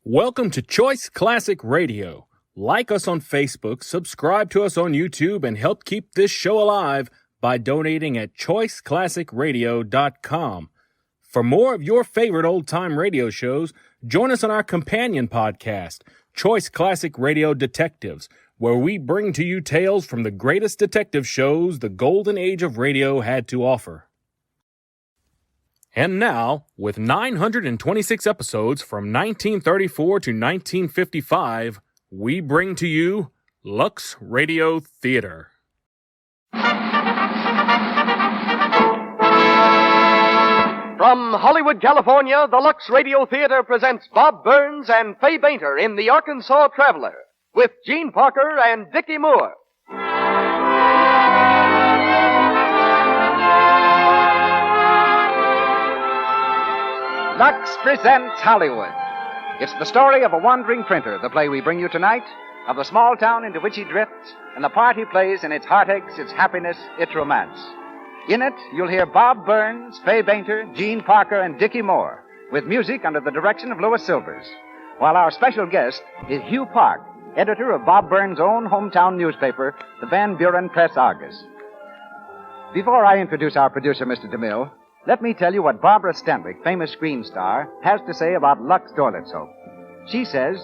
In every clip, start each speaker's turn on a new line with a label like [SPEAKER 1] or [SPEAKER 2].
[SPEAKER 1] Welcome to Choice Classic Radio. Like us on Facebook, subscribe to us on YouTube, and help keep this show alive by donating at choiceclassicradio.com. For more of your favorite old-time radio shows, join us on our companion podcast, Choice Classic Radio Detectives, where we bring to you tales from the greatest detective shows the golden age of radio had to offer. And now, with 926 episodes from 1934 to 1955, we bring to you Lux Radio Theater.
[SPEAKER 2] From Hollywood, California, the Lux Radio Theater presents Bob Burns and Fay Bainter in The Arkansas Traveler, with Gene Parker and Dickie Moore.
[SPEAKER 3] Lux presents Hollywood. It's the story of a wandering printer, the play we bring you tonight, of the small town into which he drifts, and the part he plays in its heartaches, its happiness, its romance. In it, you'll hear Bob Burns, Fay Bainter, Gene Parker, and Dickie Moore, with music under the direction of Louis Silvers, while our special guest is Hugh Park, editor of Bob Burns' own hometown newspaper, the Van Buren Press Argus. Before I introduce our producer, Mr. DeMille, let me tell you what Barbara Stanwyck, famous screen star, has to say about Lux toilet soap. She says,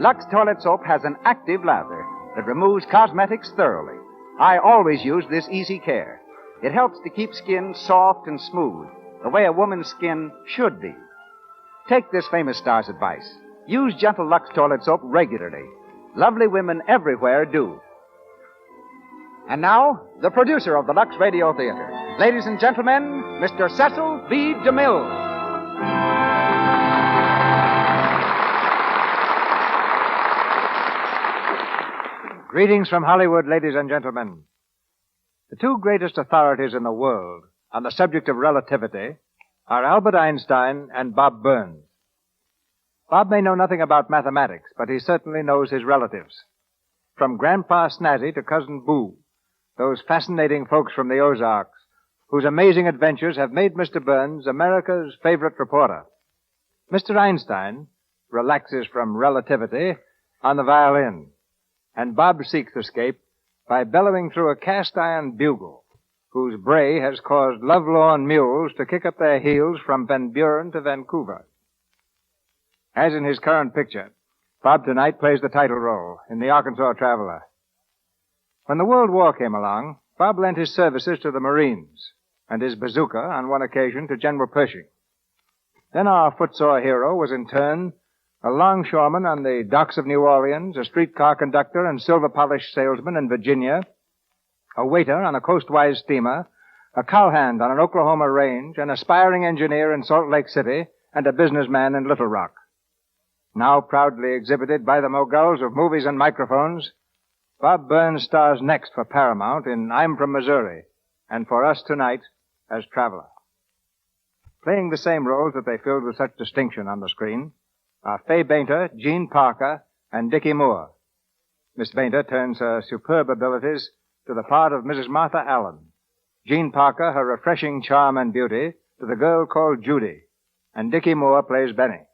[SPEAKER 3] Lux toilet soap has an active lather that removes cosmetics thoroughly. I always use this easy care. It helps to keep skin soft and smooth, the way a woman's skin should be. Take this famous star's advice. Use gentle Lux toilet soap regularly. Lovely women everywhere do. And now, the producer of the Lux Radio Theater. Ladies and gentlemen, Mr. Cecil B. DeMille.
[SPEAKER 4] Greetings from Hollywood, ladies and gentlemen. The two greatest authorities in the world on the subject of relativity are Albert Einstein and Bob Burns. Bob may know nothing about mathematics, but he certainly knows his relatives. From Grandpa Snazzy to Cousin Boo, those fascinating folks from the Ozarks, whose amazing adventures have made Mr. Burns America's favorite reporter. Mr. Einstein relaxes from relativity on the violin, and Bob seeks escape by bellowing through a cast-iron bugle, whose bray has caused lovelorn mules to kick up their heels from Van Buren to Vancouver. As in his current picture, Bob tonight plays the title role in The Arkansas Traveler. When the World War came along, Bob lent his services to the Marines, and his bazooka, on one occasion, to General Pershing. Then our footsore hero was in turn a longshoreman on the docks of New Orleans, a streetcar conductor and silver-polish salesman in Virginia, a waiter on a coastwise steamer, a cowhand on an Oklahoma range, an aspiring engineer in Salt Lake City, and a businessman in Little Rock. Now proudly exhibited by the moguls of movies and microphones, Bob Burns stars next for Paramount in I'm from Missouri, and for us tonight as Traveler. Playing the same roles that they filled with such distinction on the screen are Fay Bainter, Gene Parker, and Dickie Moore. Miss Bainter turns her superb abilities to the part of Mrs. Martha Allen. Gene Parker, her refreshing charm and beauty, to the girl called Judy. And Dickie Moore plays Benny.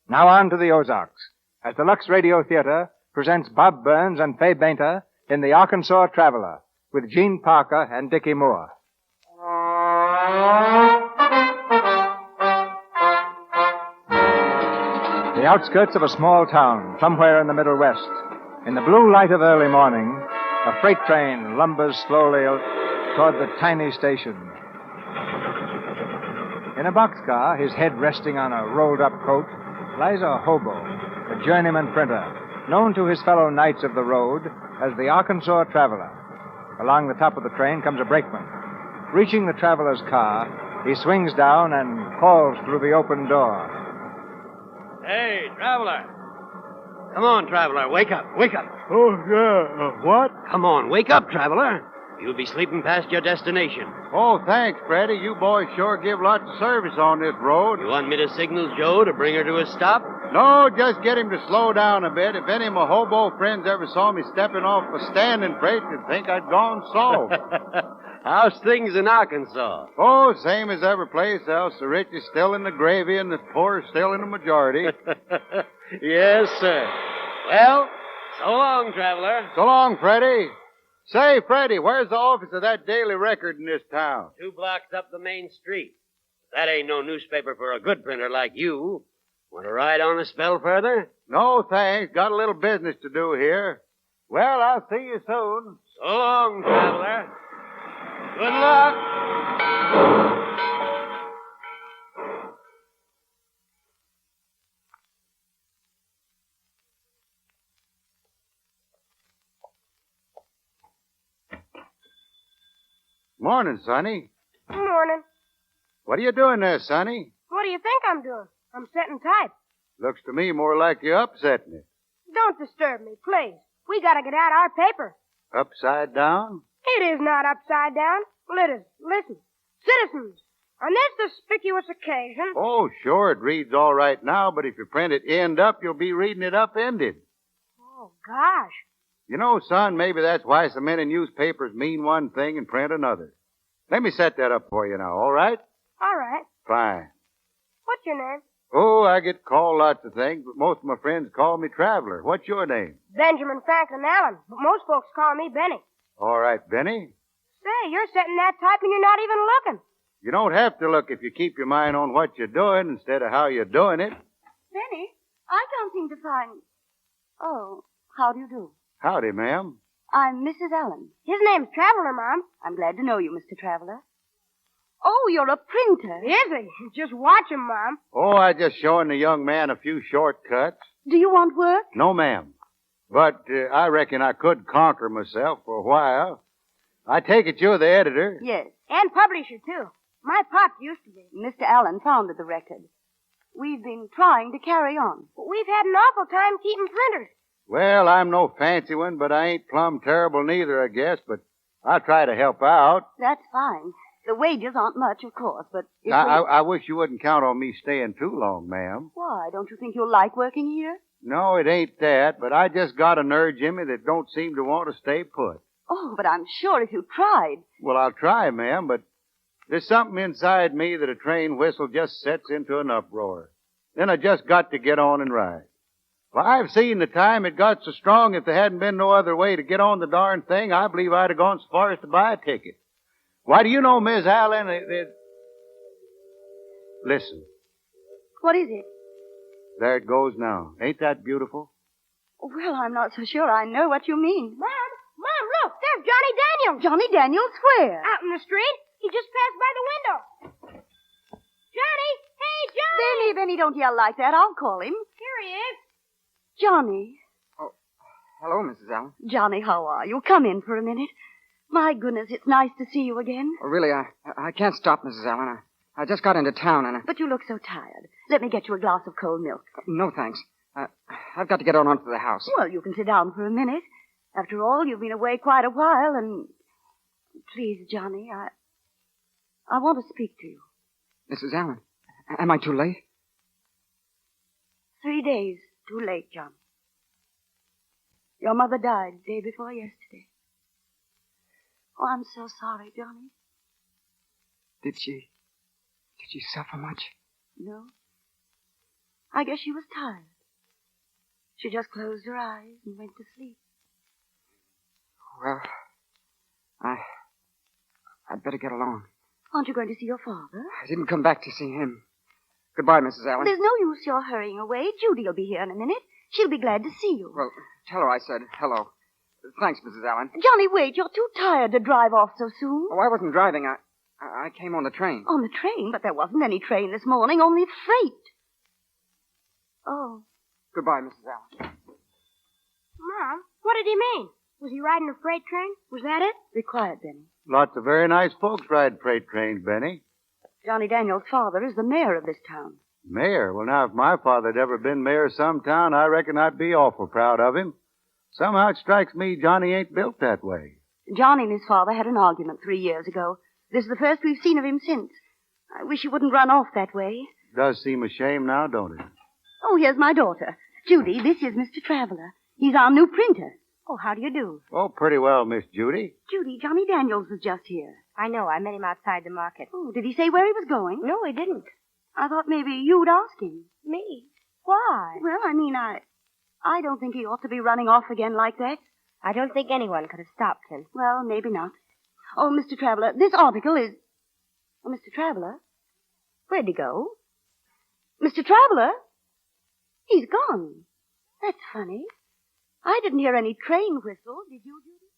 [SPEAKER 4] Now on to the Ozarks, as the Lux Radio Theater presents Bob Burns and Fay Bainter in The Arkansas Traveler, with Gene Parker and Dickie Moore. The outskirts of a small town, somewhere in the Middle West. In the blue light of early morning, a freight train lumbers slowly toward the tiny station. In a boxcar, his head resting on a rolled-up coat, lies a hobo, a journeyman printer, known to his fellow knights of the road as the Arkansas Traveler. Along the top of the train comes a brakeman. Reaching the traveler's car, he swings down and calls through the open door.
[SPEAKER 5] Hey, traveler. Come on, traveler. Wake up. Wake up.
[SPEAKER 4] Oh, yeah. What?
[SPEAKER 5] Come on. Wake up, traveler. You'll be sleeping past your destination.
[SPEAKER 6] Oh, thanks, Freddie. You boys sure give lots of service on this road.
[SPEAKER 5] You want me to signal Joe to bring her to a stop?
[SPEAKER 6] No, just get him to slow down a bit. If any of my hobo friends ever saw me stepping off a standing freight, they'd think I'd gone soft.
[SPEAKER 5] How's things in Arkansas?
[SPEAKER 6] Oh, same as every place else. The rich is still in the gravy and the poor is still in the majority.
[SPEAKER 5] Yes, sir. Well, so long, traveler.
[SPEAKER 6] So long, Freddie. Say, Freddie, where's the office of that Daily Record in this town?
[SPEAKER 5] 2 blocks up the main street. That ain't no newspaper for a good printer like you. Want to ride on a spell further?
[SPEAKER 6] No, thanks. Got a little business to do here. Well, I'll see you soon.
[SPEAKER 5] So long, traveler. Good luck.
[SPEAKER 6] Morning, Sonny.
[SPEAKER 7] Morning.
[SPEAKER 6] What are you doing there, Sonny?
[SPEAKER 7] What do you think I'm doing? I'm setting type.
[SPEAKER 6] Looks to me more like you're upsetting it.
[SPEAKER 7] Don't disturb me, please. We gotta get out our paper.
[SPEAKER 6] Upside down?
[SPEAKER 7] It is not upside down. Listen. Citizens, on this conspicuous occasion...
[SPEAKER 6] Oh, sure, it reads all right now, but if you print it end up, you'll be reading it upended.
[SPEAKER 7] Oh, gosh.
[SPEAKER 6] You know, son, maybe that's why so many newspapers mean one thing and print another. Let me set that up for you now, all right?
[SPEAKER 7] All right.
[SPEAKER 6] Fine.
[SPEAKER 7] What's your name?
[SPEAKER 6] Oh, I get called lots of things, but most of my friends call me Traveler. What's your name?
[SPEAKER 7] Benjamin Franklin Allen, but most folks call me Benny.
[SPEAKER 6] All right, Benny.
[SPEAKER 7] Say, you're setting that type and you're not even looking.
[SPEAKER 6] You don't have to look if you keep your mind on what you're doing instead of how you're doing it.
[SPEAKER 8] Benny, I don't seem to find... Oh, how do you do?
[SPEAKER 6] Howdy, ma'am.
[SPEAKER 8] I'm Mrs. Allen.
[SPEAKER 7] His name's Traveler, Mom.
[SPEAKER 8] I'm glad to know you, Mr. Traveler. Oh, you're a printer.
[SPEAKER 7] Is he? Just watch him, Mom.
[SPEAKER 6] Oh, I just showing the young man a few shortcuts.
[SPEAKER 8] Do you want work?
[SPEAKER 6] No, ma'am. But I reckon I could conquer myself for a while. I take it you're the editor.
[SPEAKER 8] Yes.
[SPEAKER 7] And publisher, too. My pop used to be.
[SPEAKER 8] Mr. Allen founded the record. We've been trying to carry on.
[SPEAKER 7] But we've had an awful time keeping printers.
[SPEAKER 6] Well, I'm no fancy one, but I ain't plumb terrible neither, I guess. But I'll try to help out.
[SPEAKER 8] That's fine. The wages aren't much, of course, but...
[SPEAKER 6] I wish you wouldn't count on me staying too long, ma'am.
[SPEAKER 8] Why? Don't you think you'll like working here?
[SPEAKER 6] No, it ain't that, but I just got a nerve, Jimmy, that don't seem to want to stay put.
[SPEAKER 8] Oh, but I'm sure if you tried...
[SPEAKER 6] Well, I'll try, ma'am, but there's something inside me that a train whistle just sets into an uproar. Then I just got to get on and ride. Well, I've seen the time it got so strong if there hadn't been no other way to get on the darn thing, I believe I'd have gone so far as to buy a ticket. Why, do you know, Miss Allen, Listen.
[SPEAKER 8] What is it?
[SPEAKER 6] There it goes now. Ain't that beautiful?
[SPEAKER 8] Well, I'm not so sure I know what you mean.
[SPEAKER 7] Mom, look, there's Johnny Daniels.
[SPEAKER 8] Johnny Daniels where?
[SPEAKER 7] Out in the street. He just passed by the window. Johnny! Hey, Johnny!
[SPEAKER 8] Benny, don't yell like that. I'll call him.
[SPEAKER 7] Here he is.
[SPEAKER 8] Johnny.
[SPEAKER 9] Hello, Mrs. Allen.
[SPEAKER 8] Johnny, how are you? Come in for a minute. My goodness, it's nice to see you again.
[SPEAKER 9] Oh, really, I can't stop, Mrs. Allen. I just got into town and
[SPEAKER 8] But you look so tired. Let me get you a glass of cold milk.
[SPEAKER 9] No, thanks. I've got to get on to the house.
[SPEAKER 8] Well, you can sit down for a minute. After all, you've been away quite a while, and... Please, Johnny, I want to speak to you.
[SPEAKER 9] Mrs. Allen, am I too late?
[SPEAKER 8] 3 days too late, Johnny. Your mother died day before yesterday. Oh, I'm so sorry, Johnny.
[SPEAKER 9] Did she suffer much?
[SPEAKER 8] No. I guess she was tired. She just closed her eyes and went to sleep.
[SPEAKER 9] Well, I'd better get along.
[SPEAKER 8] Aren't you going to see your father?
[SPEAKER 9] I didn't come back to see him. Goodbye, Mrs. Allen.
[SPEAKER 8] There's no use your hurrying away. Judy will be here in a minute. She'll be glad to see you.
[SPEAKER 9] Well, tell her I said hello. Thanks, Mrs. Allen.
[SPEAKER 8] Johnny, wait. You're too tired to drive off so soon.
[SPEAKER 9] Oh, I wasn't driving. I came on the train.
[SPEAKER 8] On the train? But there wasn't any train this morning, only freight. Oh.
[SPEAKER 9] Goodbye, Mrs. Allen.
[SPEAKER 7] Mom, what did he mean? Was he riding a freight train? Was that it?
[SPEAKER 8] Be quiet, Benny.
[SPEAKER 6] Lots of very nice folks ride freight trains, Benny.
[SPEAKER 8] Johnny Daniels' father is the mayor of this town.
[SPEAKER 6] Mayor? Well, now, if my father had ever been mayor of some town, I reckon I'd be awful proud of him. Somehow it strikes me Johnny ain't built that way.
[SPEAKER 8] Johnny and his father had an argument 3 years ago. This is the first we've seen of him since. I wish he wouldn't run off that way.
[SPEAKER 6] Does seem a shame now, don't it?
[SPEAKER 8] Oh, here's my daughter. Judy, this is Mr. Traveler. He's our new printer. Oh, how do you do?
[SPEAKER 6] Oh, pretty well, Miss Judy.
[SPEAKER 8] Judy, Johnny Daniels was just here.
[SPEAKER 10] I know. I met him outside the market.
[SPEAKER 8] Oh, did he say where he was going?
[SPEAKER 10] No, he didn't.
[SPEAKER 8] I thought maybe you'd ask him.
[SPEAKER 10] Me? Why?
[SPEAKER 8] Well, I don't think he ought to be running off again like that.
[SPEAKER 10] I don't think anyone could have stopped him.
[SPEAKER 8] Well, maybe not. Oh, Mr. Traveler, this article is... Oh, Mr. Traveler? Where'd he go? Mr. Traveler? He's gone. That's funny. I didn't hear any train whistle. Did you, Judy?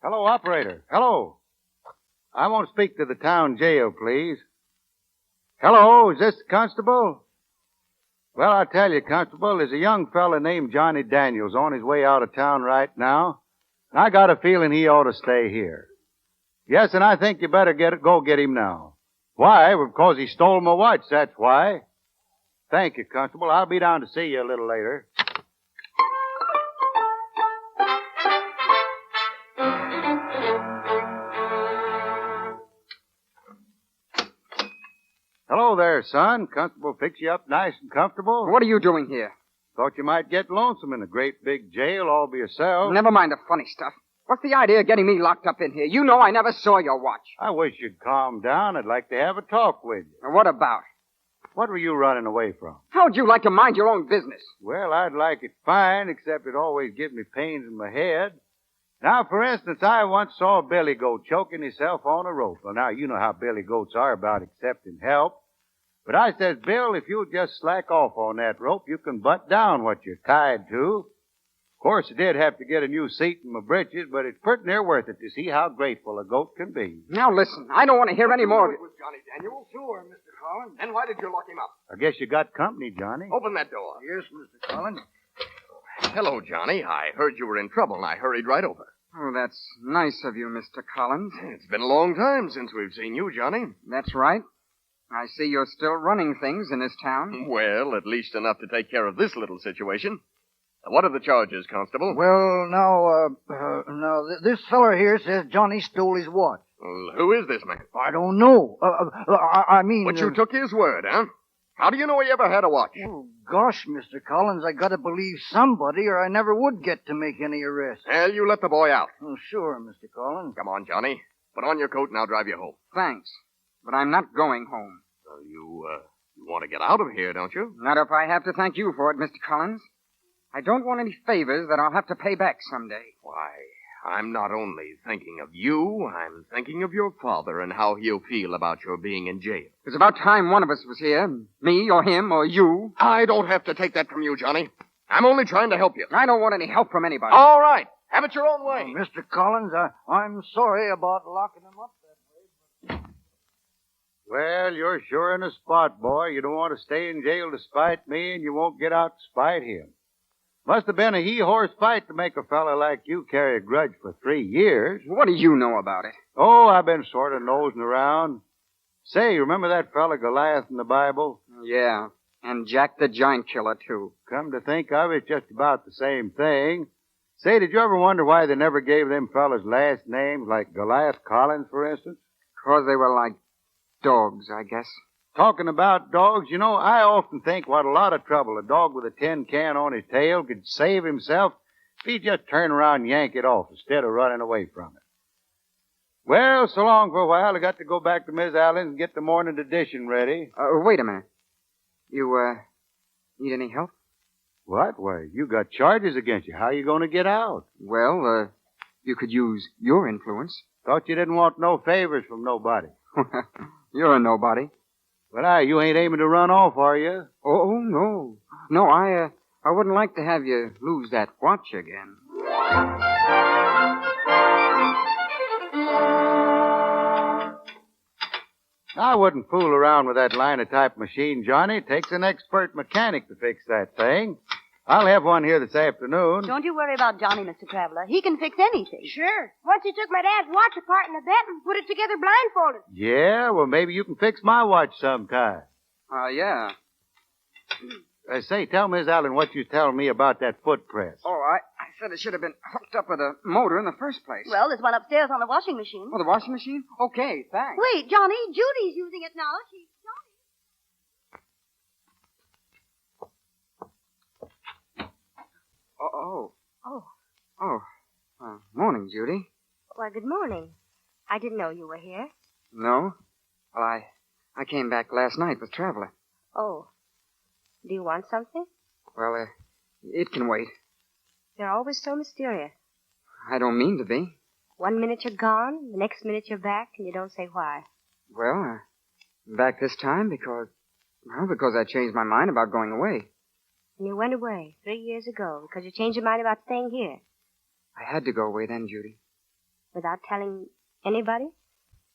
[SPEAKER 6] Hello, operator. Hello. I want to speak to the town jail, please. Hello, is this the constable? Well, I'll tell you, constable, there's a young fella named Johnny Daniels on his way out of town right now. I got a feeling he ought to stay here. Yes, and I think you better go get him now. Why? Well, because he stole my watch, that's why. Thank you, constable. I'll be down to see you a little later. Hello there, son. Constable fix you up nice and comfortable?
[SPEAKER 9] What are you doing here?
[SPEAKER 6] Thought you might get lonesome in a great big jail all by yourself.
[SPEAKER 9] Never mind the funny stuff. What's the idea of getting me locked up in here? You know I never saw your watch.
[SPEAKER 6] I wish you'd calm down. I'd like to have a talk with you.
[SPEAKER 9] Now, what about?
[SPEAKER 6] What were you running away from?
[SPEAKER 9] How'd you like to mind your own business?
[SPEAKER 6] Well, I'd like it fine, except it always gives me pains in my head. Now, for instance, I once saw a billy goat choking himself on a rope. Well, now, you know how billy goats are about accepting help. But I says, Bill, if you'll just slack off on that rope, you can butt down what you're tied to. Of course, I did have to get a new seat in my britches, but it's pretty near worth it to see how grateful a goat can be.
[SPEAKER 9] Now, listen, I don't want to hear any more of it.
[SPEAKER 11] With Johnny Daniels? Sure, Mr. Collins. And why did you lock him up?
[SPEAKER 6] I guess you got company, Johnny.
[SPEAKER 11] Open that door.
[SPEAKER 12] Yes, Mr. Collins.
[SPEAKER 11] Hello, Johnny. I heard you were in trouble, and I hurried right over.
[SPEAKER 9] Oh, that's nice of you, Mr. Collins.
[SPEAKER 11] It's been a long time since we've seen you, Johnny.
[SPEAKER 9] That's right. I see you're still running things in this town.
[SPEAKER 11] Well, at least enough to take care of this little situation. What are the charges, Constable?
[SPEAKER 12] Well, now, this feller here says Johnny stole his watch.
[SPEAKER 11] Well, who is this man?
[SPEAKER 12] I don't know. I mean...
[SPEAKER 11] But you took his word, huh? How do you know he ever had a watch?
[SPEAKER 12] Oh, gosh, Mr. Collins, I gotta believe somebody or I never would get to make any arrests.
[SPEAKER 11] Well, you let the boy out.
[SPEAKER 12] Oh, sure, Mr. Collins.
[SPEAKER 11] Come on, Johnny. Put on your coat and I'll drive you home.
[SPEAKER 9] Thanks, but I'm not going home.
[SPEAKER 11] Well, you want to get out of here, don't you?
[SPEAKER 9] Not if I have to thank you for it, Mr. Collins. I don't want any favors that I'll have to pay back someday.
[SPEAKER 11] Why, I'm not only thinking of you, I'm thinking of your father and how he'll feel about your being in jail.
[SPEAKER 9] It's about time one of us was here. Me or him or you.
[SPEAKER 11] I don't have to take that from you, Johnny. I'm only trying to help you.
[SPEAKER 9] I don't want any help from anybody.
[SPEAKER 11] All right. Have it your own way.
[SPEAKER 12] Mr. Collins, I'm sorry about locking him up that way.
[SPEAKER 6] Well, you're sure in a spot, boy. You don't want to stay in jail to spite me, and you won't get out to spite him. Must have been a he-horse fight to make a fella like you carry a grudge for 3 years.
[SPEAKER 9] What do you know about it?
[SPEAKER 6] Oh, I've been sort of nosing around. Say, remember that fella Goliath in the Bible?
[SPEAKER 9] Yeah, and Jack the Giant Killer, too.
[SPEAKER 6] Come to think of it, just about the same thing. Say, did you ever wonder why they never gave them fellas last names, like Goliath Collins, for instance?
[SPEAKER 9] 'Cause they were like dogs, I guess.
[SPEAKER 6] Talking about dogs, you know, I often think what a lot of trouble a dog with a tin can on his tail could save himself if he just turned around and yank it off instead of running away from it. Well, so long for a while. I got to go back to Miss Allen's and get the morning edition ready.
[SPEAKER 9] Wait a minute. You, need any help?
[SPEAKER 6] What? Why, you got charges against you. How you going to get out?
[SPEAKER 9] Well, you could use your influence.
[SPEAKER 6] Thought you didn't want no favors from nobody.
[SPEAKER 9] You're a nobody.
[SPEAKER 6] But you ain't aiming to run off, are you?
[SPEAKER 9] Oh, no. No, I wouldn't like to have you lose that watch again.
[SPEAKER 6] I wouldn't fool around with that linotype machine, Johnny. It takes an expert mechanic to fix that thing. I'll have one here this afternoon.
[SPEAKER 8] Don't you worry about Johnny, Mr. Traveler. He can fix anything.
[SPEAKER 7] Sure. Once he took my dad's watch apart in the bed and put it together blindfolded.
[SPEAKER 6] Yeah, well, maybe you can fix my watch sometime.
[SPEAKER 9] Yeah.
[SPEAKER 6] Say, tell Miss Allen what you tell me about that foot press.
[SPEAKER 9] Oh, I said it should have been hooked up with a motor in the first place.
[SPEAKER 8] Well, there's one upstairs on the washing machine.
[SPEAKER 9] Oh, the washing machine? Okay, thanks.
[SPEAKER 8] Wait, Johnny, Judy's using it now.
[SPEAKER 9] Morning, Judy.
[SPEAKER 10] Why, good morning. I didn't know you were here.
[SPEAKER 9] No? Well, I came back last night with Traveler.
[SPEAKER 10] Oh. Do you want something?
[SPEAKER 9] Well, it can wait.
[SPEAKER 10] You're always so mysterious.
[SPEAKER 9] I don't mean to be.
[SPEAKER 10] 1 minute you're gone, the next minute you're back, and you don't say why.
[SPEAKER 9] Well, back this time because I changed my mind about going away.
[SPEAKER 10] And you went away 3 years ago because you changed your mind about staying here.
[SPEAKER 9] I had to go away then, Judy.
[SPEAKER 10] Without telling anybody?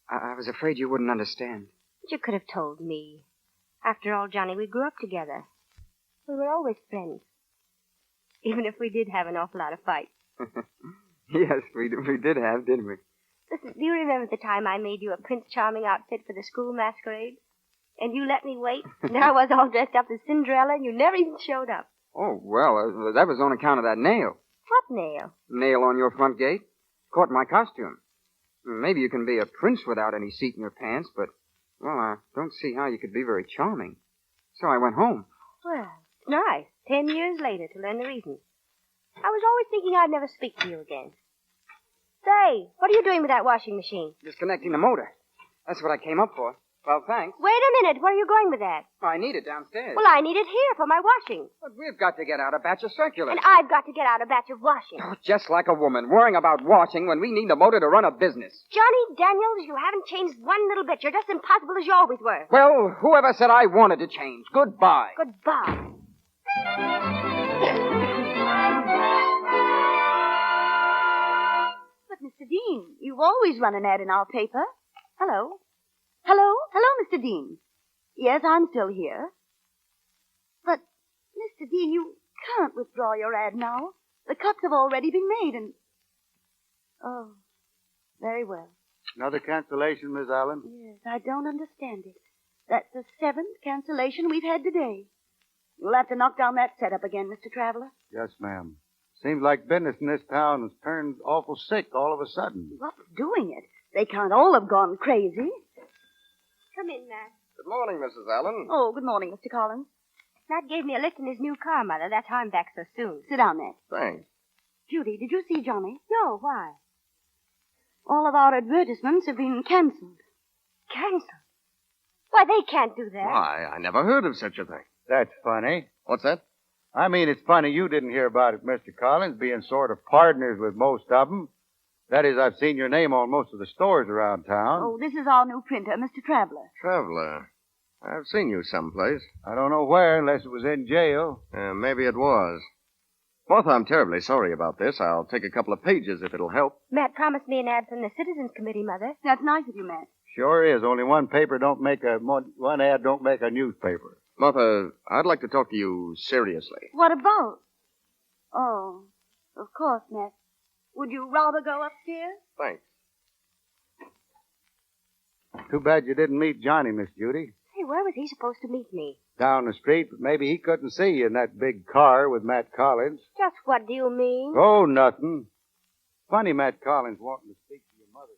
[SPEAKER 9] I was afraid you wouldn't understand.
[SPEAKER 10] But you could have told me. After all, Johnny, we grew up together. We were always friends. Even if we did have an awful lot of fights.
[SPEAKER 9] Yes, we did have, didn't we?
[SPEAKER 10] Listen, do you remember the time I made you a Prince Charming outfit for the school masquerade? And you let me wait? And there I was all dressed up as Cinderella, and you never even showed up.
[SPEAKER 9] Oh, well, that was on account of that nail.
[SPEAKER 10] What nail?
[SPEAKER 9] Nail on your front gate. Caught my costume. Maybe you can be a prince without any seat in your pants, but, well, I don't see how you could be very charming. So I went home.
[SPEAKER 10] Well, it's nice. 10 years later to learn the reason. I was always thinking I'd never speak to you again. Say, what are you doing with that washing machine?
[SPEAKER 9] Disconnecting the motor. That's what I came up for. Well, thanks.
[SPEAKER 10] Wait a minute. Where are you going with that?
[SPEAKER 9] I need it downstairs.
[SPEAKER 10] Well, I need it here for my washing.
[SPEAKER 9] But we've got to get out a batch of circulars.
[SPEAKER 10] And I've got to get out a batch of washing.
[SPEAKER 9] Oh, just like a woman, worrying about washing when we need the motor to run a business.
[SPEAKER 10] Johnny Daniels, you haven't changed one little bit. You're just impossible as you always were.
[SPEAKER 9] Well, whoever said I wanted to change? Goodbye.
[SPEAKER 10] Goodbye.
[SPEAKER 8] But, Mr. Dean, you've always run an ad in our paper. Hello? Hello, Mr. Dean. Yes, I'm still here. But, Mr. Dean, you can't withdraw your ad now. The cuts have already been made and... Oh, very well.
[SPEAKER 6] Another cancellation, Miss Allen?
[SPEAKER 8] Yes, I don't understand it. That's the 7th cancellation we've had today. You'll have to knock down that setup again, Mr. Traveler.
[SPEAKER 6] Yes, ma'am. Seems like business in this town has turned awful sick all of a sudden.
[SPEAKER 8] What's doing it? They can't all have gone crazy.
[SPEAKER 10] Come in, Matt.
[SPEAKER 11] Good morning, Mrs. Allen.
[SPEAKER 8] Oh, good morning, Mr. Collins.
[SPEAKER 10] Matt gave me a lift in his new car, Mother. That's how I'm back so soon.
[SPEAKER 8] Sit down, Matt.
[SPEAKER 11] Thanks.
[SPEAKER 8] Judy, did you see Johnny?
[SPEAKER 10] No, why?
[SPEAKER 8] All of our advertisements have been canceled.
[SPEAKER 10] Canceled? Why, they can't do that.
[SPEAKER 11] Why, I never heard of such a thing.
[SPEAKER 6] That's funny.
[SPEAKER 11] What's that?
[SPEAKER 6] I mean, it's funny you didn't hear about it, Mr. Collins, being sort of partners with most of them. That is, I've seen your name on most of the stores around town.
[SPEAKER 8] Oh, this is our new printer, Mr. Traveler.
[SPEAKER 11] Traveler. I've seen you someplace.
[SPEAKER 6] I don't know where, unless it was in jail.
[SPEAKER 11] Maybe it was. Martha, I'm terribly sorry about this. I'll take a couple of pages if it'll help.
[SPEAKER 10] Matt promised me an ad from the Citizens Committee, Mother.
[SPEAKER 8] That's nice of you, Matt.
[SPEAKER 6] Sure is. Only one ad don't make a newspaper.
[SPEAKER 11] Martha, I'd like to talk to you seriously.
[SPEAKER 8] What about? Oh, of course, Matt. Would you rather go upstairs?
[SPEAKER 11] Thanks.
[SPEAKER 6] Too bad you didn't meet Johnny, Miss Judy.
[SPEAKER 10] Hey, where was he supposed to meet me?
[SPEAKER 6] Down the street, but maybe he couldn't see you in that big car with Matt Collins.
[SPEAKER 10] Just what do you mean?
[SPEAKER 6] Oh, nothing. Funny Matt Collins wanting to speak to your mother.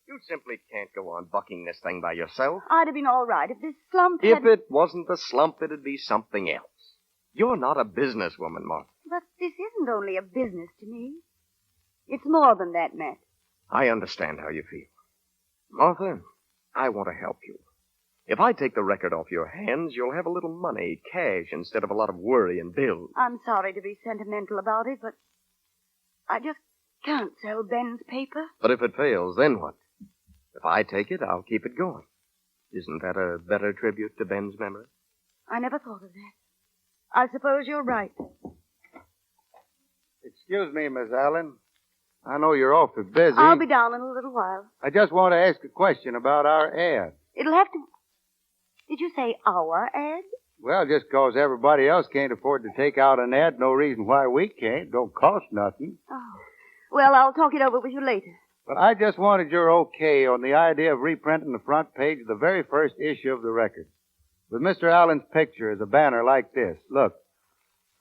[SPEAKER 11] You simply can't go on bucking this thing by yourself.
[SPEAKER 8] I'd have been all right if this slump
[SPEAKER 11] If
[SPEAKER 8] had...
[SPEAKER 11] it wasn't the slump, it'd be something else. You're not a businesswoman, Martha.
[SPEAKER 8] But this isn't only a business to me. It's more than that, Matt.
[SPEAKER 11] I understand how you feel. Martha, I want to help you. If I take the record off your hands, you'll have a little money, cash, instead of a lot of worry and bills.
[SPEAKER 8] I'm sorry to be sentimental about it, but I just can't sell Ben's paper.
[SPEAKER 11] But if it fails, then what? If I take it, I'll keep it going. Isn't that a better tribute to Ben's memory?
[SPEAKER 8] I never thought of that. I suppose you're right.
[SPEAKER 6] Excuse me, Miss Allen. I know you're awfully busy.
[SPEAKER 8] I'll be down in a little while.
[SPEAKER 6] I just want to ask a question about our ad.
[SPEAKER 8] It'll have to... Did you say our ad?
[SPEAKER 6] Well, just 'cause everybody else can't afford to take out an ad, no reason why we can't. Don't cost nothing.
[SPEAKER 8] Oh. Well, I'll talk it over with you later.
[SPEAKER 6] But I just wanted your okay on the idea of reprinting the front page of the very first issue of the record. With Mr. Allen's picture as a banner like this. Look,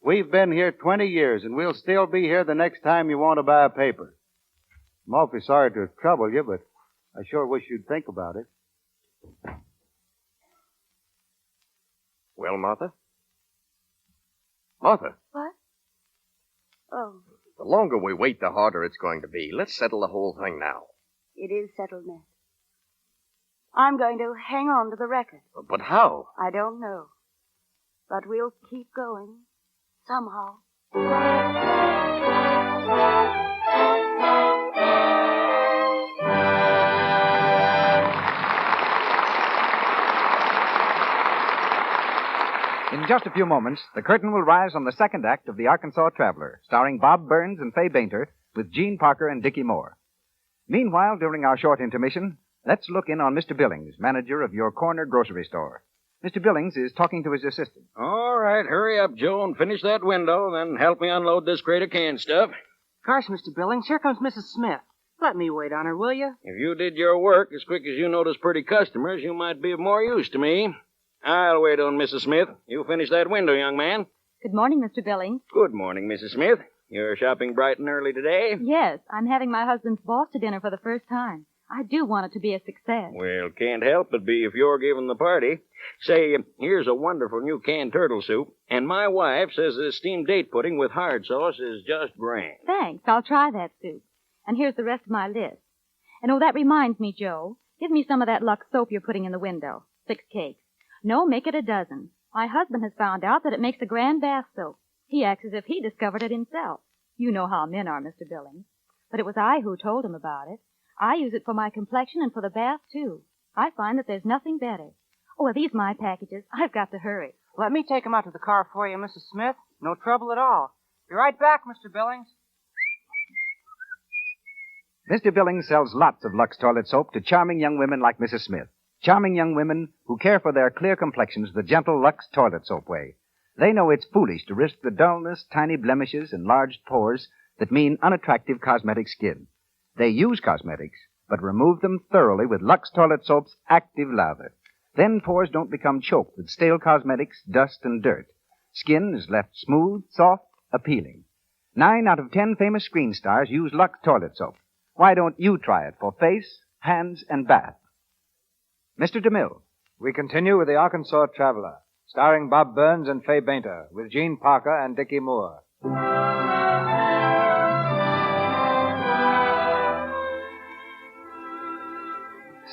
[SPEAKER 6] we've been here 20 years, and we'll still be here the next time you want to buy a paper. I'm awfully sorry to trouble you, but I sure wish you'd think about it.
[SPEAKER 11] Well, Martha? Martha?
[SPEAKER 8] What? Oh.
[SPEAKER 11] The longer we wait, the harder it's going to be. Let's settle the whole thing now.
[SPEAKER 8] It is settled, Ned. I'm going to hang on to the record.
[SPEAKER 11] But how?
[SPEAKER 8] I don't know. But we'll keep going. Somehow.
[SPEAKER 3] In just a few moments, the curtain will rise on the second act of The Arkansas Traveler, starring Bob Burns and Fay Bainter, with Gene Parker and Dickie Moore. Meanwhile, during our short intermission, let's look in on Mr. Billings, manager of your corner grocery store. Mr. Billings is talking to his assistant.
[SPEAKER 13] All right, hurry up, Joe, and finish that window, then help me unload this crate of canned stuff.
[SPEAKER 14] Gosh, Mr. Billings, here comes Mrs. Smith. Let me wait on her, will you?
[SPEAKER 13] If you did your work as quick as you notice pretty customers, you might be of more use to me. I'll wait on Mrs. Smith. You finish that window, young man.
[SPEAKER 15] Good morning, Mr. Billings.
[SPEAKER 13] Good morning, Mrs. Smith. You're shopping bright and early today?
[SPEAKER 15] Yes, I'm having my husband's boss to dinner for the first time. I do want it to be a success.
[SPEAKER 13] Well, can't help but be if you're giving the party. Say, here's a wonderful new canned turtle soup, and my wife says this steamed date pudding with hard sauce is just grand.
[SPEAKER 15] Thanks. I'll try that soup. And here's the rest of my list. And that reminds me, Joe. Give me some of that Lux soap you're putting in the window. 6 cakes. No, make it a dozen. My husband has found out that it makes a grand bath soap. He acts as if he discovered it himself. You know how men are, Mr. Billings. But it was I who told him about it. I use it for my complexion and for the bath, too. I find that there's nothing better. Oh, are these my packages? I've got to hurry.
[SPEAKER 14] Let me take 'em out to the car for you, Mrs. Smith. No trouble at all. Be right back, Mr. Billings.
[SPEAKER 3] Mr. Billings sells lots of Lux toilet soap to charming young women like Mrs. Smith. Charming young women who care for their clear complexions the gentle Lux toilet soap way. They know it's foolish to risk the dullness, tiny blemishes, enlarged pores that mean unattractive cosmetic skin. They use cosmetics, but remove them thoroughly with Lux toilet soap's active lather. Then pores don't become choked with stale cosmetics, dust, and dirt. Skin is left smooth, soft, appealing. 9 out of 10 famous screen stars use Lux toilet soap. Why don't you try it for face, hands, and bath? Mr. DeMille.
[SPEAKER 4] We continue with The Arkansas Traveler, starring Bob Burns and Fay Bainter, with Gene Parker and Dickie Moore.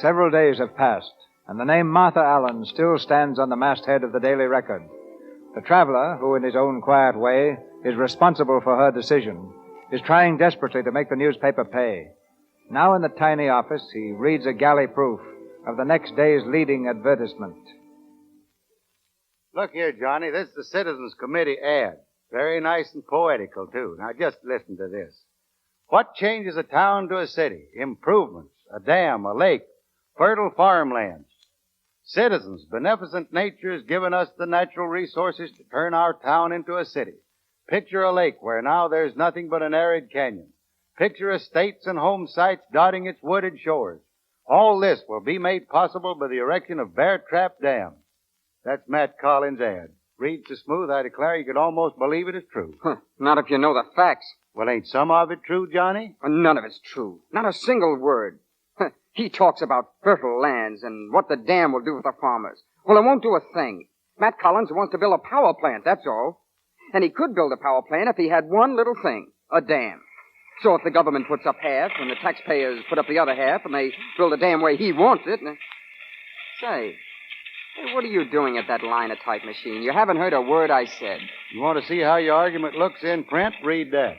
[SPEAKER 4] Several days have passed, and the name Martha Allen still stands on the masthead of the Daily Record. The traveler, who in his own quiet way is responsible for her decision, is trying desperately to make the newspaper pay. Now in the tiny office, he reads a galley proof of the next day's leading advertisement.
[SPEAKER 6] Look here, Johnny, this is the Citizens Committee ad. Very nice and poetical, too. Now, just listen to this. What changes a town to a city? Improvements, a dam, a lake, fertile farmlands. Citizens, beneficent nature has given us the natural resources to turn our town into a city. Picture a lake where now there's nothing but an arid canyon. Picture estates and home sites dotting its wooded shores. All this will be made possible by the erection of Bear Trap Dam. That's Matt Collins' ad. Reads so smooth, I declare you could almost believe it is true.
[SPEAKER 9] Not if you know the facts.
[SPEAKER 6] Well, ain't some of it true, Johnny?
[SPEAKER 9] None of it's true. Not a single word. He talks about fertile lands and what the dam will do for the farmers. Well, it won't do a thing. Matt Collins wants to build a power plant, that's all. And he could build a power plant if he had one little thing, a dam. So if the government puts up half and the taxpayers put up the other half and they build the dam where he wants it... Say, what are you doing at that linotype machine? You haven't heard a word I said.
[SPEAKER 6] You want to see how your argument looks in print? Read that.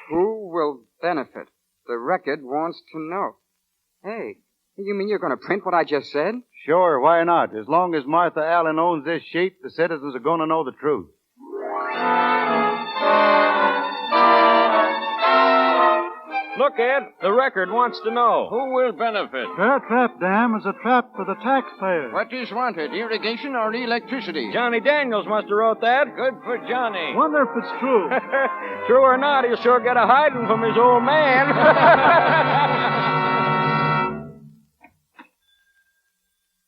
[SPEAKER 9] Who will benefit? The Record wants to know. Hey, you mean you're going to print what I just said?
[SPEAKER 6] Sure, why not? As long as Martha Allen owns this sheet, the citizens are going to know the truth.
[SPEAKER 13] Look, Ed, the Record wants to know. Who will benefit?
[SPEAKER 16] Bear Trap Dam is a trap for the taxpayer.
[SPEAKER 17] What is wanted, irrigation or electricity?
[SPEAKER 13] Johnny Daniels must have wrote that. Good for Johnny.
[SPEAKER 16] Wonder if it's true.
[SPEAKER 13] True or not, he'll sure get a hiding from his old man.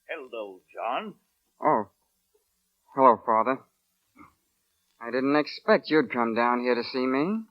[SPEAKER 18] Hello, John.
[SPEAKER 9] Oh. Hello, Father. I didn't expect you'd come down here to see me.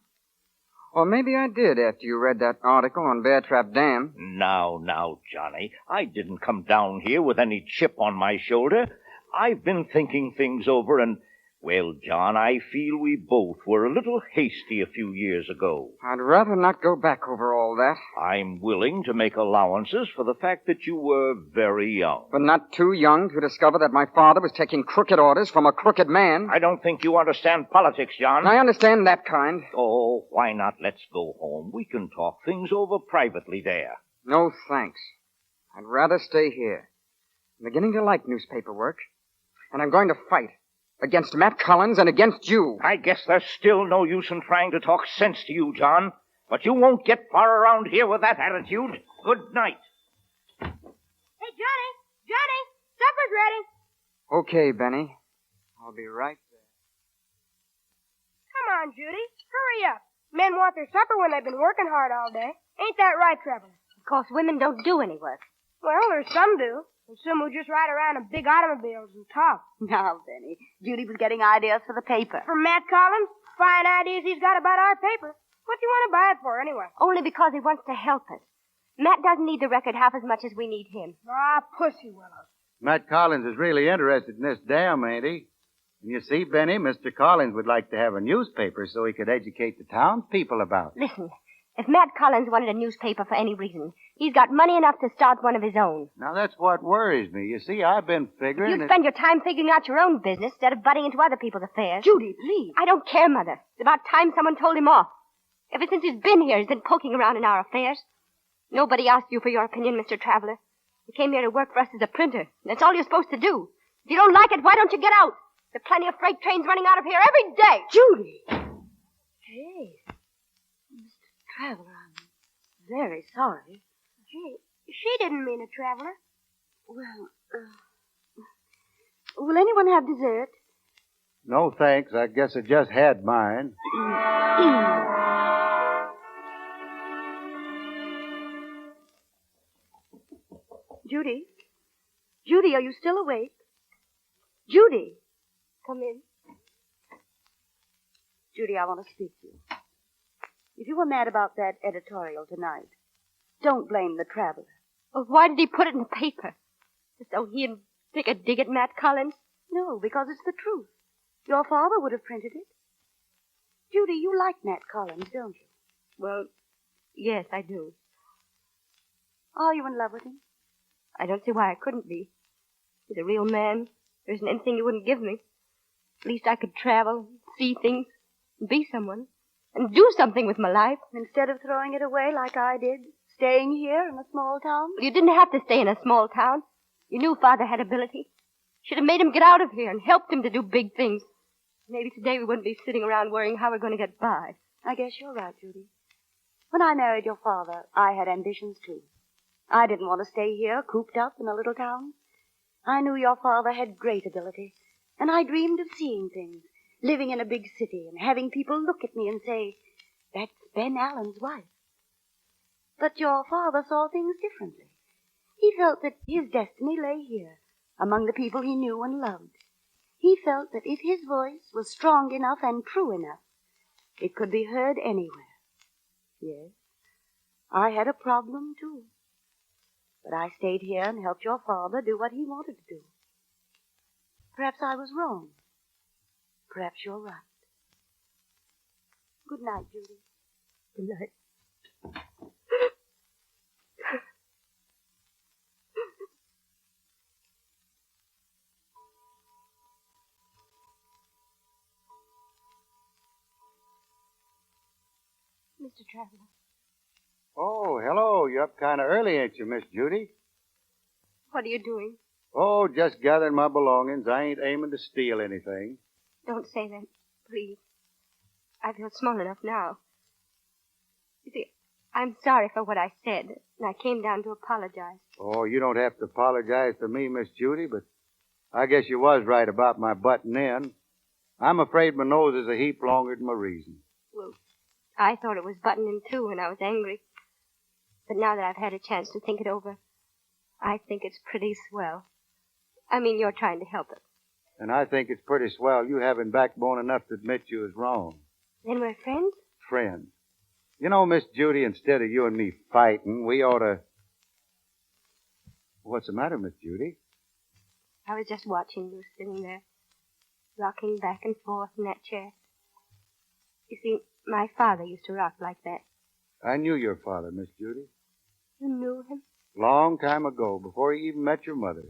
[SPEAKER 9] Or maybe I did after you read that article on Bear Trap Dam.
[SPEAKER 18] Now, Johnny. I didn't come down here with any chip on my shoulder. I've been thinking things over, and Well, John, I feel we both were a little hasty a few years ago.
[SPEAKER 9] I'd rather not go back over all that.
[SPEAKER 18] I'm willing to make allowances for the fact that you were very young.
[SPEAKER 9] But not too young to discover that my father was taking crooked orders from a crooked man.
[SPEAKER 18] I don't think you understand politics, John.
[SPEAKER 9] I understand that kind.
[SPEAKER 18] Oh, why not? Let's go home. We can talk things over privately there.
[SPEAKER 9] No, thanks. I'd rather stay here. I'm beginning to like newspaper work. And I'm going to fight. Against Matt Collins and against you.
[SPEAKER 18] I guess there's still no use in trying to talk sense to you, John. But you won't get far around here with that attitude. Good night.
[SPEAKER 7] Hey, Johnny! Johnny! Supper's ready!
[SPEAKER 9] Okay, Benny. I'll be right there.
[SPEAKER 7] Come on, Judy. Hurry up. Men want their supper when they've been working hard all day. Ain't that right, Trevor?
[SPEAKER 10] Of course, women don't do any work.
[SPEAKER 7] Well, there's some do. And some who just ride around in big automobiles and talk.
[SPEAKER 8] Now, Benny, Judy was getting ideas for the paper.
[SPEAKER 7] From Matt Collins? Fine ideas he's got about our paper. What do you want to buy it for, anyway?
[SPEAKER 10] Only because he wants to help us. Matt doesn't need the record half as much as we need him.
[SPEAKER 7] Ah, pussy willows.
[SPEAKER 6] Matt Collins is really interested in this dam, ain't he? And you see, Benny, Mr. Collins would like to have a newspaper so he could educate the townspeople about it.
[SPEAKER 10] Listen, if Matt Collins wanted a newspaper for any reason, he's got money enough to start one of his own.
[SPEAKER 6] Now, that's what worries me. You see, I've been figuring
[SPEAKER 10] You spend your time figuring out your own business instead of butting into other people's affairs.
[SPEAKER 8] Judy, please.
[SPEAKER 10] I don't care, Mother. It's about time someone told him off. Ever since he's been here, he's been poking around in our affairs. Nobody asked you for your opinion, Mr. Traveler. You came here to work for us as a printer. That's all you're supposed to do. If you don't like it, why don't you get out? There are plenty of freight trains running out of here every day.
[SPEAKER 8] Judy! Hey, Mr. Traveler, I'm very sorry.
[SPEAKER 7] Gee, she didn't mean it, Traveler.
[SPEAKER 8] Well, will anyone have dessert?
[SPEAKER 6] No, thanks. I guess I just had mine.
[SPEAKER 8] Judy? Judy, are you still awake? Judy!
[SPEAKER 10] Come in.
[SPEAKER 8] Judy, I want to speak to you. If you were mad about that editorial tonight, don't blame the Traveler.
[SPEAKER 10] Well, why did he put it in the paper? Just so he'd take a dig at Matt Collins?
[SPEAKER 8] No, because it's the truth. Your father would have printed it. Judy, you like Matt Collins, don't you?
[SPEAKER 10] Well, yes, I do.
[SPEAKER 8] Are you in love with him?
[SPEAKER 10] I don't see why I couldn't be. He's a real man. There isn't anything he wouldn't give me. At least I could travel, see things, and be someone, and do something with my life.
[SPEAKER 8] Instead of throwing it away like I did, staying here in a small town?
[SPEAKER 10] You didn't have to stay in a small town. You knew Father had ability. Should have made him get out of here and helped him to do big things. Maybe today we wouldn't be sitting around worrying how we're going to get by.
[SPEAKER 8] I guess you're right, Judy. When I married your father, I had ambitions too. I didn't want to stay here, cooped up in a little town. I knew your father had great ability, and I dreamed of seeing things, living in a big city and having people look at me and say, "That's Ben Allen's wife." But your father saw things differently. He felt that his destiny lay here, among the people he knew and loved. He felt that if his voice was strong enough and true enough, it could be heard anywhere. Yes, I had a problem too. But I stayed here and helped your father do what he wanted to do. Perhaps I was wrong. Perhaps you're right. Good night, Judy.
[SPEAKER 10] Good night. Mr. Traveler.
[SPEAKER 6] Oh, hello. You're up kind of early, ain't you, Miss Judy?
[SPEAKER 10] What are you doing?
[SPEAKER 6] Oh, just gathering my belongings. I ain't aiming to steal anything.
[SPEAKER 10] Don't say that, please. I feel small enough now. You see, I'm sorry for what I said, and I came down to apologize.
[SPEAKER 6] Oh, you don't have to apologize to me, Miss Judy, but I guess you was right about my butting in. I'm afraid my nose is a heap longer than my reason.
[SPEAKER 10] Well, I thought it was buttoned in too, and I was angry. But now that I've had a chance to think it over, I think it's pretty swell. I mean, you're trying to help us.
[SPEAKER 6] And I think it's pretty swell you having backbone enough to admit you was wrong.
[SPEAKER 10] Then we're friends?
[SPEAKER 6] Friends. You know, Miss Judy, instead of you and me fighting, we ought to... What's the matter, Miss Judy?
[SPEAKER 10] I was just watching you sitting there. rocking back and forth in that chair. You see, my father used to rock like that.
[SPEAKER 6] I knew your father, Miss Judy.
[SPEAKER 10] You knew him?
[SPEAKER 6] Long time ago, before he even met your mother.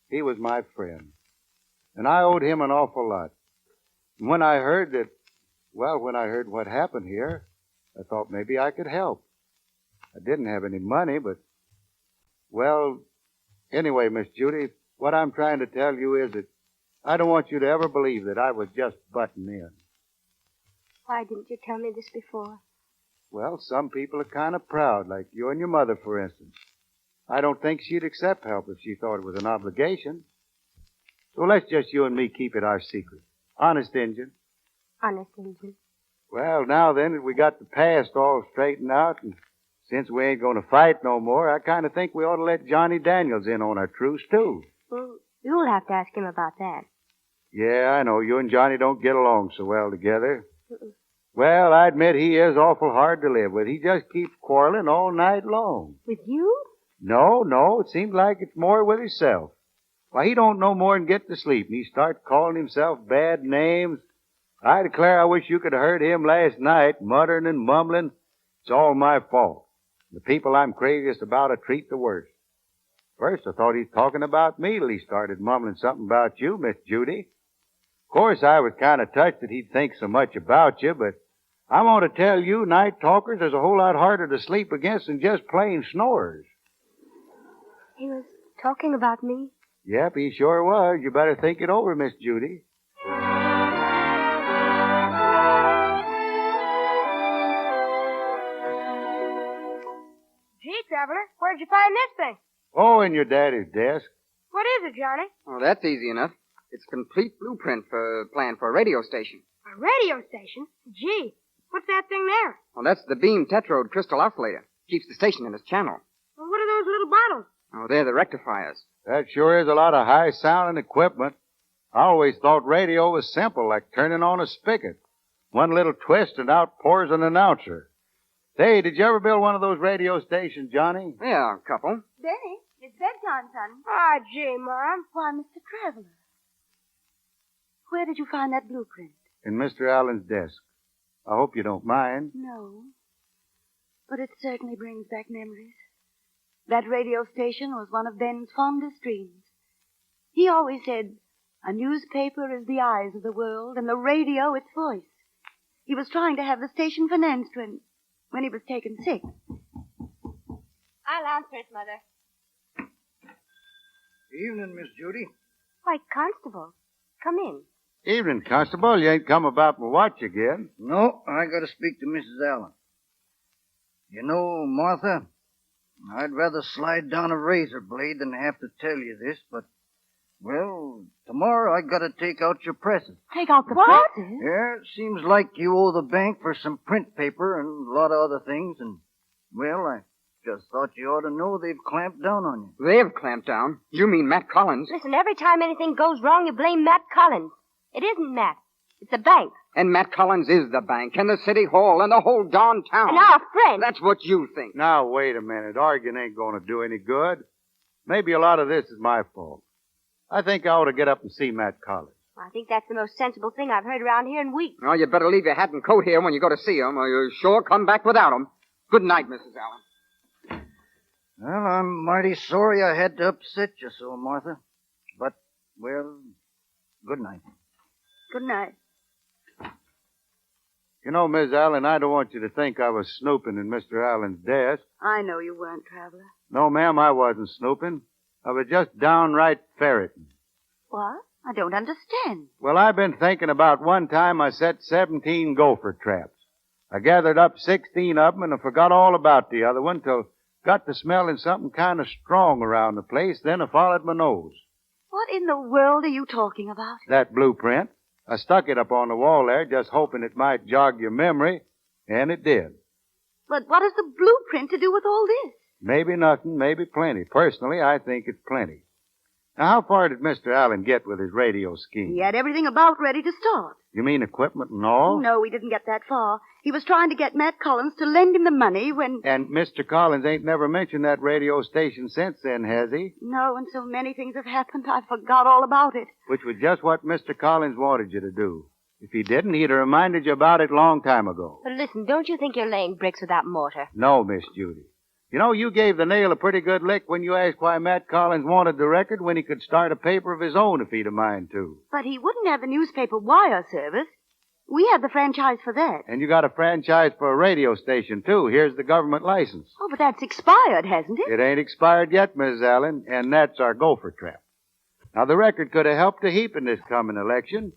[SPEAKER 6] He was my friend. And I owed him an awful lot. And when I heard what happened here, I thought maybe I could help. I didn't have any money, but, well, anyway, Miss Judy, what I'm trying to tell you is that I don't want you to ever believe that I was just butting in.
[SPEAKER 10] Why didn't you tell me this before?
[SPEAKER 6] Well, some people are kind of proud, like you and your mother, for instance. I don't think she'd accept help if she thought it was an obligation. So let's just you and me keep it our secret. Honest, Injun.
[SPEAKER 10] Honest, Injun.
[SPEAKER 6] Well, now then, that we got the past all straightened out, and since we ain't going to fight no more, I kind of think we ought to let Johnny Daniels in on our truce, too.
[SPEAKER 10] Well, you'll have to ask him about that.
[SPEAKER 6] Yeah, I know. You and Johnny don't get along so well together. Well, I admit he is awful hard to live with. He just keeps quarreling all night long.
[SPEAKER 10] With you?
[SPEAKER 6] No. It seems like it's more with himself. Why, he don't no more than get to sleep, and he starts calling himself bad names. I declare I wish you could have heard him last night, muttering and mumbling. It's all my fault. The people I'm craziest about I treat the worst. First, I thought he was talking about me till he started mumbling something about you, Miss Judy. Of course, I was kind of touched that he'd think so much about you, but I want to tell you, night talkers is a whole lot harder to sleep against than just plain snorers.
[SPEAKER 10] He was talking about me?
[SPEAKER 6] Yep, he sure was. You better think it over, Miss Judy.
[SPEAKER 7] Gee, Traveler, where'd you find this thing?
[SPEAKER 6] Oh, in your daddy's desk.
[SPEAKER 7] What is it, Johnny?
[SPEAKER 9] Oh, that's easy enough. It's a complete blueprint plan for a radio station.
[SPEAKER 7] A radio station? Gee, what's that thing there?
[SPEAKER 9] Well, that's the beam tetrode crystal oscillator. Keeps the station in its channel.
[SPEAKER 7] Well, what are those little bottles?
[SPEAKER 9] Oh, they're the rectifiers.
[SPEAKER 6] That sure is a lot of high-sounding equipment. I always thought radio was simple, like turning on a spigot. One little twist and out pours an announcer. Say, did you ever build one of those radio stations, Johnny?
[SPEAKER 9] Yeah, a couple.
[SPEAKER 8] Benny, it's bedtime, son.
[SPEAKER 7] Ah, gee, Mom.
[SPEAKER 8] Why, Mr. Traveler. Where did you find that blueprint?
[SPEAKER 6] In Mr. Allen's desk. I hope you don't mind.
[SPEAKER 8] No. But it certainly brings back memories. That radio station was one of Ben's fondest dreams. He always said, a newspaper is the eyes of the world and the radio its voice. He was trying to have the station financed when he was taken sick.
[SPEAKER 10] I'll answer it, Mother.
[SPEAKER 12] Evening, Miss Judy.
[SPEAKER 10] Why, Constable, come in.
[SPEAKER 6] Evening, Constable. You ain't come about my watch again.
[SPEAKER 12] No, I got to speak to Mrs. Allen. You know, Martha, I'd rather slide down a razor blade than have to tell you this, but, well, tomorrow I got to take out your presses.
[SPEAKER 8] Take out the presses?
[SPEAKER 12] Yeah, it seems like you owe the bank for some print paper and a lot of other things, and, well, I just thought you ought to know they've clamped down on you.
[SPEAKER 9] They've clamped down? You mean Matt Collins?
[SPEAKER 10] Listen, every time anything goes wrong, you blame Matt Collins. It isn't Matt. It's the bank.
[SPEAKER 9] And Matt Collins is the bank, and the city hall, and the whole darn town.
[SPEAKER 10] And our friend.
[SPEAKER 9] That's what you think.
[SPEAKER 6] Now, wait a minute. Arguing ain't going to do any good. Maybe a lot of this is my fault. I think I ought to get up and see Matt Collins.
[SPEAKER 10] I think that's the most sensible thing I've heard around here in weeks.
[SPEAKER 9] Oh, you better leave your hat and coat here when you go to see him, or you'll sure come back without him. Good night, Mrs. Allen.
[SPEAKER 12] Well, I'm mighty sorry I had to upset you so, Martha. But, well, good night.
[SPEAKER 8] Good night.
[SPEAKER 6] You know, Miss Allen, I don't want you to think I was snooping in Mr. Allen's desk.
[SPEAKER 8] I know you weren't, Traveler.
[SPEAKER 6] No, ma'am, I wasn't snooping. I was just downright ferreting.
[SPEAKER 8] What? I don't understand.
[SPEAKER 6] Well, I've been thinking about one time I set 17 gopher traps. I gathered up 16 of them, and I forgot all about the other one till got to smelling something kind of strong around the place. Then I followed my nose.
[SPEAKER 8] What in the world are you talking about?
[SPEAKER 6] That blueprint. I stuck it up on the wall there, just hoping it might jog your memory, and it did.
[SPEAKER 8] But what has the blueprint to do with all this?
[SPEAKER 6] Maybe nothing, maybe plenty. Personally, I think it's plenty. Now, how far did Mr. Allen get with his radio scheme?
[SPEAKER 8] He had everything about ready to start.
[SPEAKER 6] You mean equipment and all?
[SPEAKER 8] No, we didn't get that far. He was trying to get Matt Collins to lend him the money when...
[SPEAKER 6] And Mr. Collins ain't never mentioned that radio station since then, has he?
[SPEAKER 8] No, and so many things have happened, I forgot all about it.
[SPEAKER 6] Which was just what Mr. Collins wanted you to do. If he didn't, he'd have reminded you about it a long time ago.
[SPEAKER 10] But listen, don't you think you're laying bricks with that mortar?
[SPEAKER 6] No, Miss Judy. You know, you gave the nail a pretty good lick when you asked why Matt Collins wanted the record when he could start a paper of his own if he'd a mind to.
[SPEAKER 8] But he wouldn't have the newspaper wire service. We have the franchise for that.
[SPEAKER 6] And you got a franchise for a radio station, too. Here's the government license.
[SPEAKER 8] Oh, but that's expired, hasn't it?
[SPEAKER 6] It ain't expired yet, Miss Allen, and that's our gopher trap. Now, the record could have helped a heap in this coming election,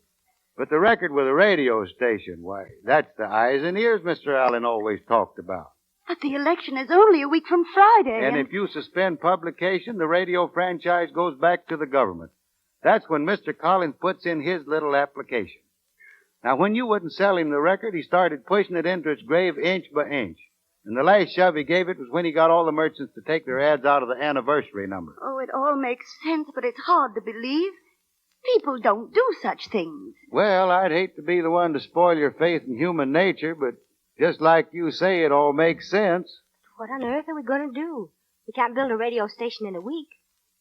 [SPEAKER 6] but the record with a radio station, why, that's the eyes and ears Mr. Allen always talked about.
[SPEAKER 8] But the election is only a week from Friday.
[SPEAKER 6] And if you suspend publication, the radio franchise goes back to the government. That's when Mr. Collins puts in his little application. Now, when you wouldn't sell him the record, he started pushing it into its grave inch by inch. And the last shove he gave it was when he got all the merchants to take their ads out of the anniversary number.
[SPEAKER 8] Oh, it all makes sense, but it's hard to believe. People don't do such things.
[SPEAKER 6] Well, I'd hate to be the one to spoil your faith in human nature, but just like you say, it all makes sense.
[SPEAKER 10] What on earth are we going to do? We can't build a radio station in a week.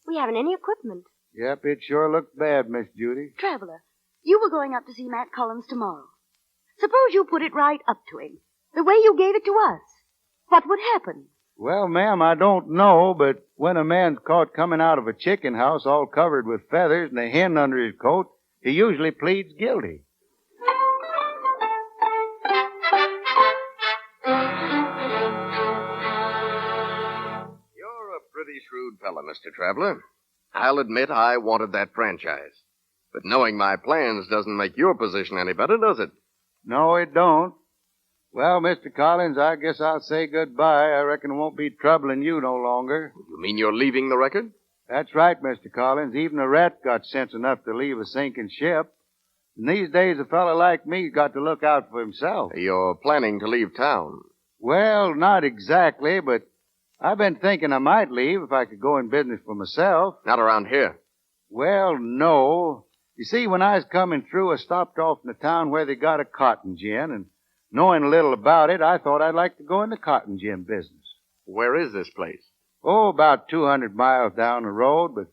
[SPEAKER 10] We haven't any equipment.
[SPEAKER 6] Yep, it sure looks bad, Miss Judy.
[SPEAKER 8] Traveler, you were going up to see Matt Collins tomorrow. Suppose you put it right up to him, the way you gave it to us. What would happen?
[SPEAKER 6] Well, ma'am, I don't know, but when a man's caught coming out of a chicken house all covered with feathers and a hen under his coat, he usually pleads guilty.
[SPEAKER 11] You're a pretty shrewd fella, Mr. Traveler. I'll admit I wanted that franchise. But knowing my plans doesn't make your position any better, does it?
[SPEAKER 6] No, it don't. Well, Mr. Collins, I guess I'll say goodbye. I reckon it won't be troubling you no longer.
[SPEAKER 11] You mean you're leaving the record?
[SPEAKER 6] That's right, Mr. Collins. Even a rat got sense enough to leave a sinking ship. And these days, a fellow like me's got to look out for himself.
[SPEAKER 11] You're planning to leave town.
[SPEAKER 6] Well, not exactly, but I've been thinking I might leave if I could go in business for myself.
[SPEAKER 11] Not around here.
[SPEAKER 6] Well, no. You see, when I was coming through, I stopped off in the town where they got a cotton gin, and knowing a little about it, I thought I'd like to go in the cotton gin business.
[SPEAKER 11] Where is this place?
[SPEAKER 6] Oh, about 200 miles down the road, but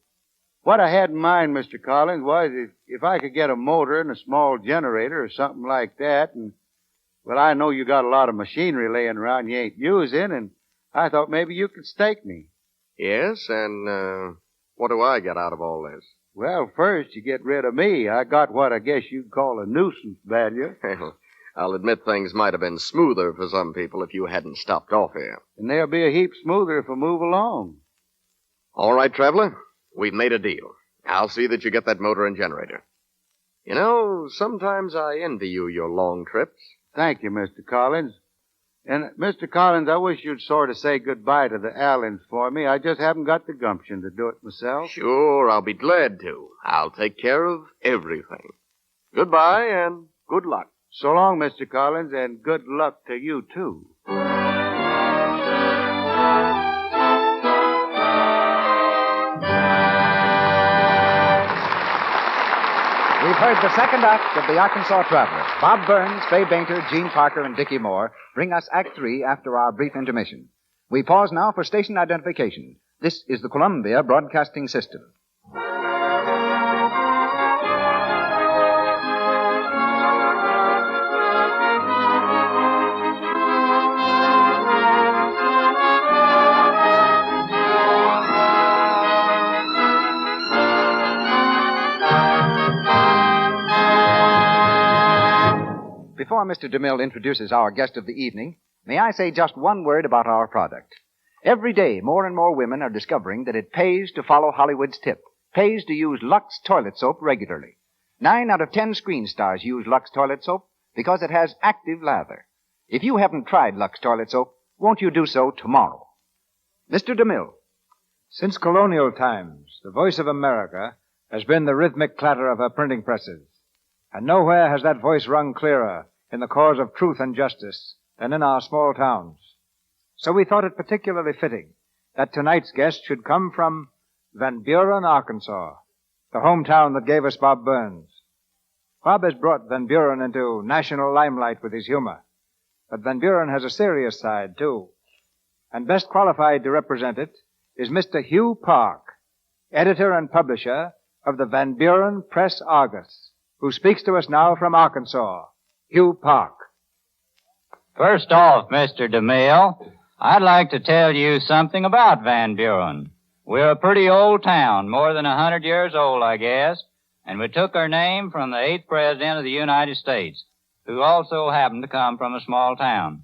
[SPEAKER 6] what I had in mind, Mr. Collins, was if I could get a motor and a small generator or something like that, and, well, I know you got a lot of machinery laying around you ain't using, and I thought maybe you could stake me.
[SPEAKER 11] Yes, and, what do I get out of all this?
[SPEAKER 6] Well, first, you get rid of me. I got what I guess you'd call a nuisance value.
[SPEAKER 11] Well, I'll admit things might have been smoother for some people if you hadn't stopped off here.
[SPEAKER 6] And they'll be a heap smoother if I move along.
[SPEAKER 11] All right, Traveler. We've made a deal. I'll see that you get that motor and generator. You know, sometimes I envy you your long trips.
[SPEAKER 6] Thank you, Mr. Collins. And, Mr. Collins, I wish you'd sort of say goodbye to the Allens for me. I just haven't got the gumption to do it myself.
[SPEAKER 11] Sure, I'll be glad to. I'll take care of everything. Goodbye and good luck.
[SPEAKER 6] So long, Mr. Collins, and good luck to you, too.
[SPEAKER 3] We've heard the second act of The Arkansas Traveler. Bob Burns, Fay Bainter, Gene Parker, and Dickie Moore bring us Act 3 after our brief intermission. We pause now for station identification. This is the Columbia Broadcasting System. Before Mr. DeMille introduces our guest of the evening, may I say just one word about our product. Every day, more and more women are discovering that it pays to follow Hollywood's tip, pays to use Lux toilet soap regularly. 9 out of 10 screen stars use Lux toilet soap because it has active lather. If you haven't tried Lux toilet soap, won't you do so tomorrow? Mr. DeMille.
[SPEAKER 4] Since colonial times, the voice of America has been the rhythmic clatter of her printing presses. And nowhere has that voice rung clearer in the cause of truth and justice than in our small towns. So we thought it particularly fitting that tonight's guest should come from Van Buren, Arkansas, the hometown that gave us Bob Burns. Bob has brought Van Buren into national limelight with his humor. But Van Buren has a serious side, too. And best qualified to represent it is Mr. Hugh Park, editor and publisher of the Van Buren Press Argus, who speaks to us now from Arkansas. Hugh Park.
[SPEAKER 19] First off, Mr. DeMille, I'd like to tell you something about Van Buren. We're a pretty old town, more than 100 years old, I guess, and we took our name from the 8th President of the United States, who also happened to come from a small town.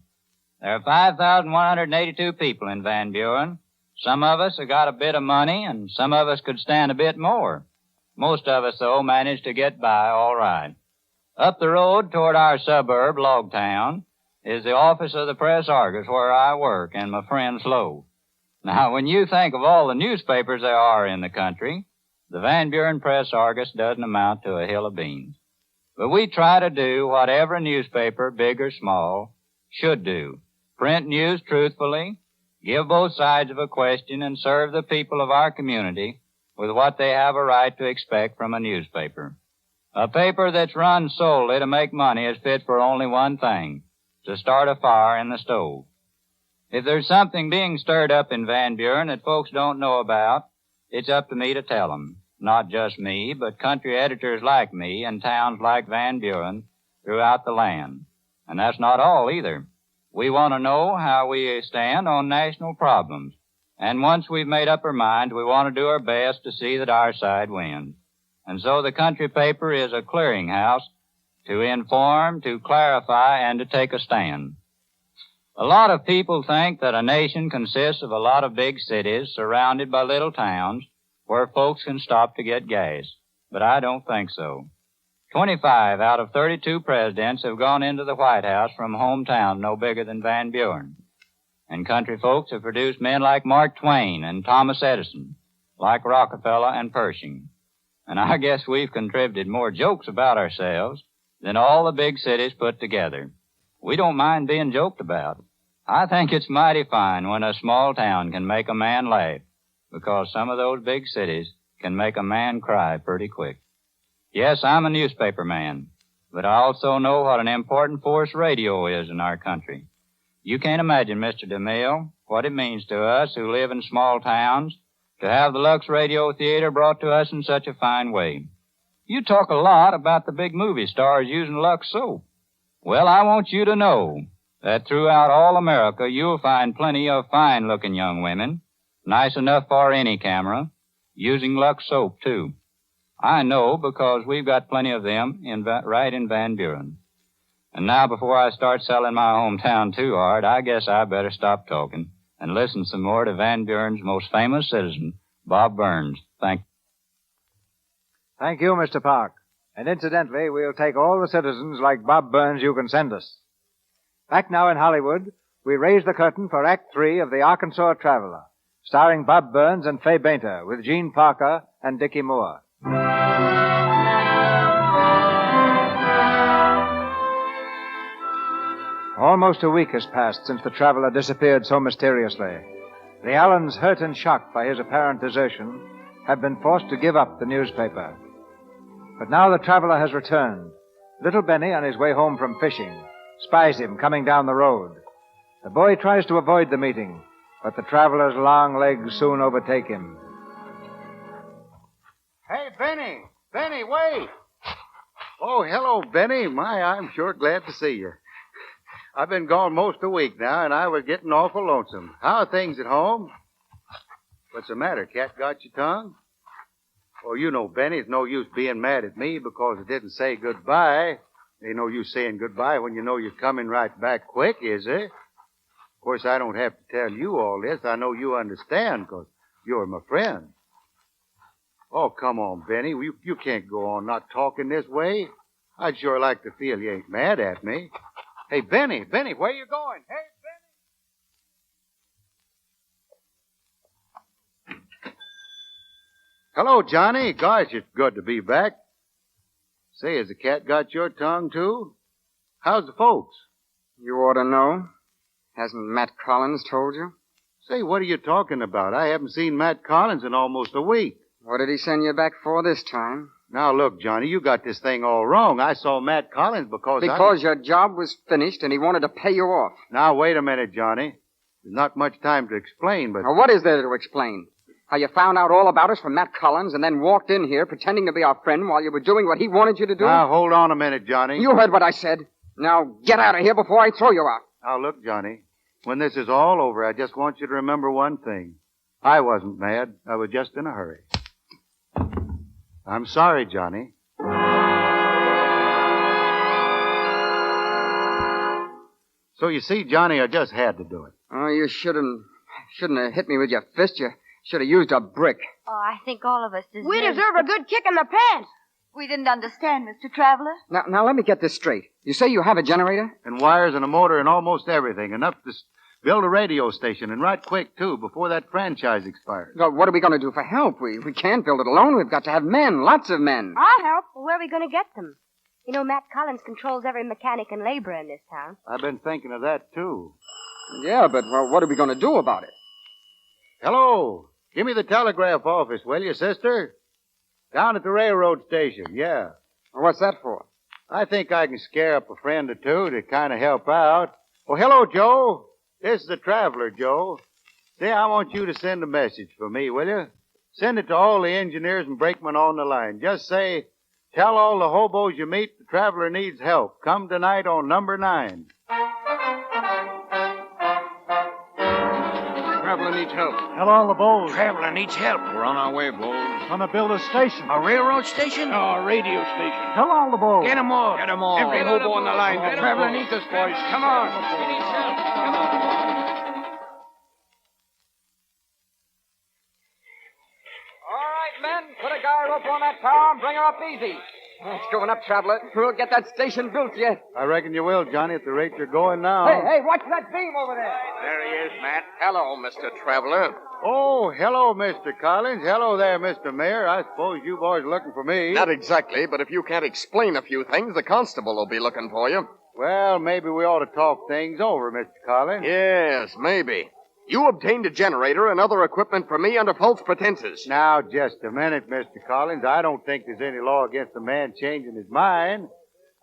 [SPEAKER 19] There are 5,182 people in Van Buren. Some of us have got a bit of money, and some of us could stand a bit more. Most of us, though, managed to get by all right. Up the road toward our suburb, Logtown, is the office of the Press Argus where I work and my friend Slow. Now, when you think of all the newspapers there are in the country, the Van Buren Press Argus doesn't amount to a hill of beans. But we try to do what every newspaper, big or small, should do. Print news truthfully, give both sides of a question, and serve the people of our community with what they have a right to expect from a newspaper. A paper that's run solely to make money is fit for only one thing, to start a fire in the stove. If there's something being stirred up in Van Buren that folks don't know about, it's up to me to tell them. Not just me, but country editors like me in towns like Van Buren throughout the land. And that's not all either. We want to know how we stand on national problems. And once we've made up our mind, we want to do our best to see that our side wins. And so the country paper is a clearinghouse to inform, to clarify, and to take a stand. A lot of people think that a nation consists of a lot of big cities surrounded by little towns where folks can stop to get gas. But I don't think so. 25 out of 32 presidents have gone into the White House from hometowns no bigger than Van Buren. And country folks have produced men like Mark Twain and Thomas Edison, like Rockefeller and Pershing. And I guess we've contributed more jokes about ourselves than all the big cities put together. We don't mind being joked about. I think it's mighty fine when a small town can make a man laugh, because some of those big cities can make a man cry pretty quick. Yes, I'm a newspaper man, but I also know what an important force radio is in our country. You can't imagine, Mr. DeMille, what it means to us who live in small towns to have the Lux Radio Theater brought to us in such a fine way. You talk a lot about the big movie stars using Lux soap. Well, I want you to know that throughout all America you'll find plenty of fine-looking young women, nice enough for any camera, using Lux soap, too. I know because we've got plenty of them right in Van Buren. And now, before I start selling my hometown too hard, I guess I better stop talking and listen some more to Van Buren's most famous citizen, Bob Burns. Thank
[SPEAKER 4] you, Mr. Park. And incidentally, we'll take all the citizens like Bob Burns you can send us. Back now in Hollywood, we raise the curtain for Act 3 of The Arkansas Traveler, starring Bob Burns and Fay Bainter with Gene Parker and Dickie Moore. Almost a week has passed since the traveler disappeared so mysteriously. The Allens, hurt and shocked by his apparent desertion, have been forced to give up the newspaper. But now the traveler has returned. Little Benny, on his way home from fishing, spies him coming down the road. The boy tries to avoid the meeting, but the traveler's long legs soon overtake him.
[SPEAKER 6] Hey, Benny! Benny, wait! Oh, hello, Benny. My, I'm sure glad to see you. I've been gone most a week now, and I was getting awful lonesome. How are things at home? What's the matter? Cat got your tongue? Oh, you know, Benny, it's no use being mad at me because I didn't say goodbye. Ain't no use saying goodbye when you know you're coming right back quick, is there? Of course, I don't have to tell you all this. I know you understand because you're my friend. Oh, come on, Benny. You can't go on not talking this way. I'd sure like to feel you ain't mad at me. Hey, Benny, where you going? Hey, Benny. Hello, Johnny. Gosh, it's good to be back. Say, has the cat got your tongue, too? How's the folks?
[SPEAKER 9] You ought to know. Hasn't Matt Collins told you?
[SPEAKER 6] Say, what are you talking about? I haven't seen Matt Collins in almost a week.
[SPEAKER 9] What did he send you back for this time?
[SPEAKER 6] Now, look, Johnny, you got this thing all wrong. I saw Matt Collins because
[SPEAKER 9] your job was finished and he wanted to pay you off.
[SPEAKER 6] Now, wait a minute, Johnny. There's not much time to explain, but...
[SPEAKER 9] Now, what is there to explain? How you found out all about us from Matt Collins and then walked in here pretending to be our friend while you were doing what he wanted you to do?
[SPEAKER 6] Now, hold on a minute, Johnny.
[SPEAKER 9] You heard what I said. Now, get out of here before I throw you out.
[SPEAKER 6] Now, look, Johnny. When this is all over, I just want you to remember one thing. I wasn't mad. I was just in a hurry. I'm sorry, Johnny. So you see, Johnny, I just had to do it.
[SPEAKER 9] Oh, you shouldn't have hit me with your fist. You should have used a brick.
[SPEAKER 10] Oh, I think all of us deserve...
[SPEAKER 7] We deserve a good kick in the pants.
[SPEAKER 8] We didn't understand, Mr. Traveler.
[SPEAKER 9] Now, let me get this straight. You say you have a generator?
[SPEAKER 6] And wires and a motor and almost everything. Enough to build a radio station, and right quick, too, before that franchise expires.
[SPEAKER 9] Well, what are we going to do for help? We can't build it alone. We've got to have men, lots of men.
[SPEAKER 10] I'll help. Well, where are we going to get them? You know, Matt Collins controls every mechanic and laborer in this town.
[SPEAKER 6] I've been thinking of that, too.
[SPEAKER 9] Yeah, but what are we going to do about it?
[SPEAKER 6] Hello. Give me the telegraph office, will you, sister? Down at the railroad station, yeah.
[SPEAKER 9] What's that for?
[SPEAKER 6] I think I can scare up a friend or two to kind of help out. Oh, hello, Joe. This is the Traveler, Joe. Say, I want you to send a message for me, will you? Send it to all the engineers and brakemen on the line. Just say, tell all the hobos you meet the Traveler needs help. Come tonight on number 9.
[SPEAKER 17] Traveler needs help.
[SPEAKER 16] Tell all the Bows.
[SPEAKER 17] Traveler needs help. We're on our way, Bows.
[SPEAKER 16] Gonna build a station.
[SPEAKER 17] A railroad station? No, a radio station.
[SPEAKER 16] Tell all the Bows.
[SPEAKER 17] Get 'em all. Get 'em all. Every hobo on the line. The Traveler needs us, boys. Come on. He needs help. Come on.
[SPEAKER 9] All right, men. Put a guy rope on that tower and bring her up easy. It's going up, Traveler. We'll get that station built yet.
[SPEAKER 6] I reckon you will, Johnny, at the rate you're going now.
[SPEAKER 9] Hey, watch that beam over there.
[SPEAKER 17] There he is, Matt. Hello, Mr. Traveler.
[SPEAKER 6] Oh, hello, Mr. Collins. Hello there, Mr. Mayor. I suppose you boys are looking for me.
[SPEAKER 11] Not exactly, but if you can't explain a few things, the constable will be looking for you.
[SPEAKER 6] Well, maybe we ought to talk things over, Mr. Collins.
[SPEAKER 11] Yes, maybe. You obtained a generator and other equipment for me under false pretenses.
[SPEAKER 6] Now, just a minute, Mr. Collins. I don't think there's any law against a man changing his mind.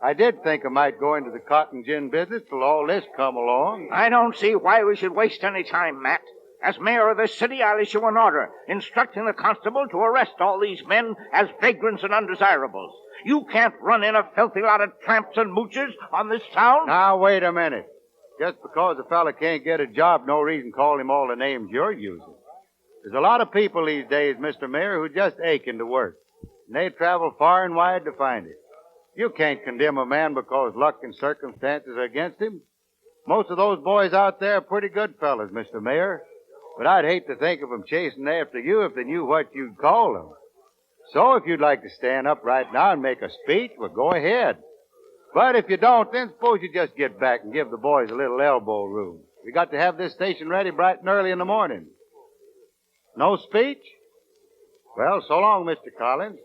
[SPEAKER 6] I did think I might go into the cotton gin business till all this come along.
[SPEAKER 18] I don't see why we should waste any time, Matt. As mayor of this city, I'll issue an order instructing the constable to arrest all these men as vagrants and undesirables. You can't run in a filthy lot of tramps and moochers on this town.
[SPEAKER 6] Now, wait a minute. Just because a fella can't get a job, no reason call him all the names you're using. There's a lot of people these days, Mr. Mayor, who just aching to work. And they travel far and wide to find it. You can't condemn a man because luck and circumstances are against him. Most of those boys out there are pretty good fellas, Mr. Mayor. But I'd hate to think of them chasing after you if they knew what you'd call them. So if you'd like to stand up right now and make a speech, well, go ahead. But if you don't, then suppose you just get back and give the boys a little elbow room. We got to have this station ready bright and early in the morning. No speech? Well, so long, Mr. Collins.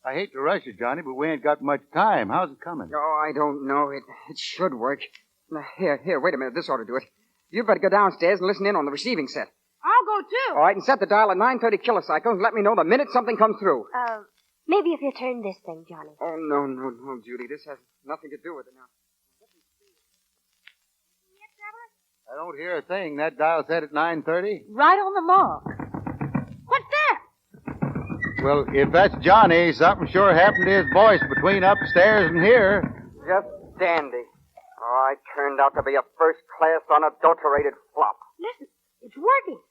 [SPEAKER 6] I hate to rush you, Johnny, but we ain't got much time. How's it coming?
[SPEAKER 9] Oh, I don't know. It should work. Now, here, wait a minute. This ought to do it. You'd better go downstairs and listen in on the receiving set.
[SPEAKER 7] I'll go, too.
[SPEAKER 9] All right, and set the dial at 930 kilocycles and let me know the minute something comes through.
[SPEAKER 10] Maybe if you turn this thing, Johnny.
[SPEAKER 9] Oh, no, Judy. This has nothing to do with it now.
[SPEAKER 6] I don't hear a thing. That dial set at 9:30?
[SPEAKER 8] Right on the mark.
[SPEAKER 7] What's that?
[SPEAKER 6] Well, if that's Johnny, something sure happened to his voice between upstairs and here.
[SPEAKER 9] Just dandy. Oh, I turned out to be a first-class, unadulterated flop.
[SPEAKER 7] Listen, it's working.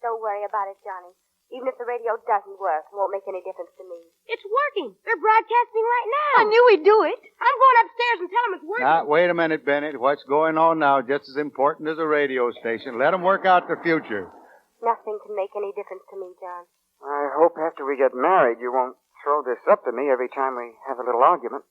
[SPEAKER 10] Don't worry about it, Johnny. Even if the radio doesn't work, it won't make any difference to me.
[SPEAKER 7] It's working. They're broadcasting right now.
[SPEAKER 8] I knew we'd do it.
[SPEAKER 7] I'm going upstairs and tell them it's working.
[SPEAKER 6] Now, wait a minute, Bennett. What's going on now just as important as a radio station. Let them work out their future.
[SPEAKER 10] Nothing can make any difference to me, John.
[SPEAKER 9] I hope after we get married you won't throw this up to me every time we have a little argument.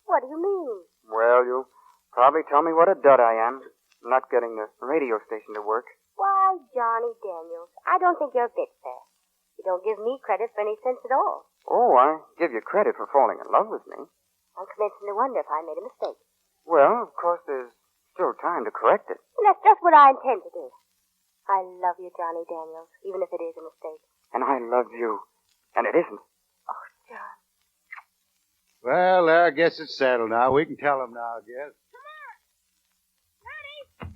[SPEAKER 10] What do you mean?
[SPEAKER 9] Well, you'll probably tell me what a dud I am, not getting the radio station to work.
[SPEAKER 10] Why, Johnny Daniels, I don't think you're a bit fair. You don't give me credit for any sense at all.
[SPEAKER 9] Oh, I give you credit for falling in love with me.
[SPEAKER 10] I'm commencing to wonder if I made a mistake.
[SPEAKER 9] Well, of course, there's still time to correct it.
[SPEAKER 10] And that's just what I intend to do. I love you, Johnny Daniels, even if it is a mistake.
[SPEAKER 9] And I love you. And it isn't.
[SPEAKER 10] Oh, John.
[SPEAKER 6] Well, I guess it's settled now. We can tell them now, I guess.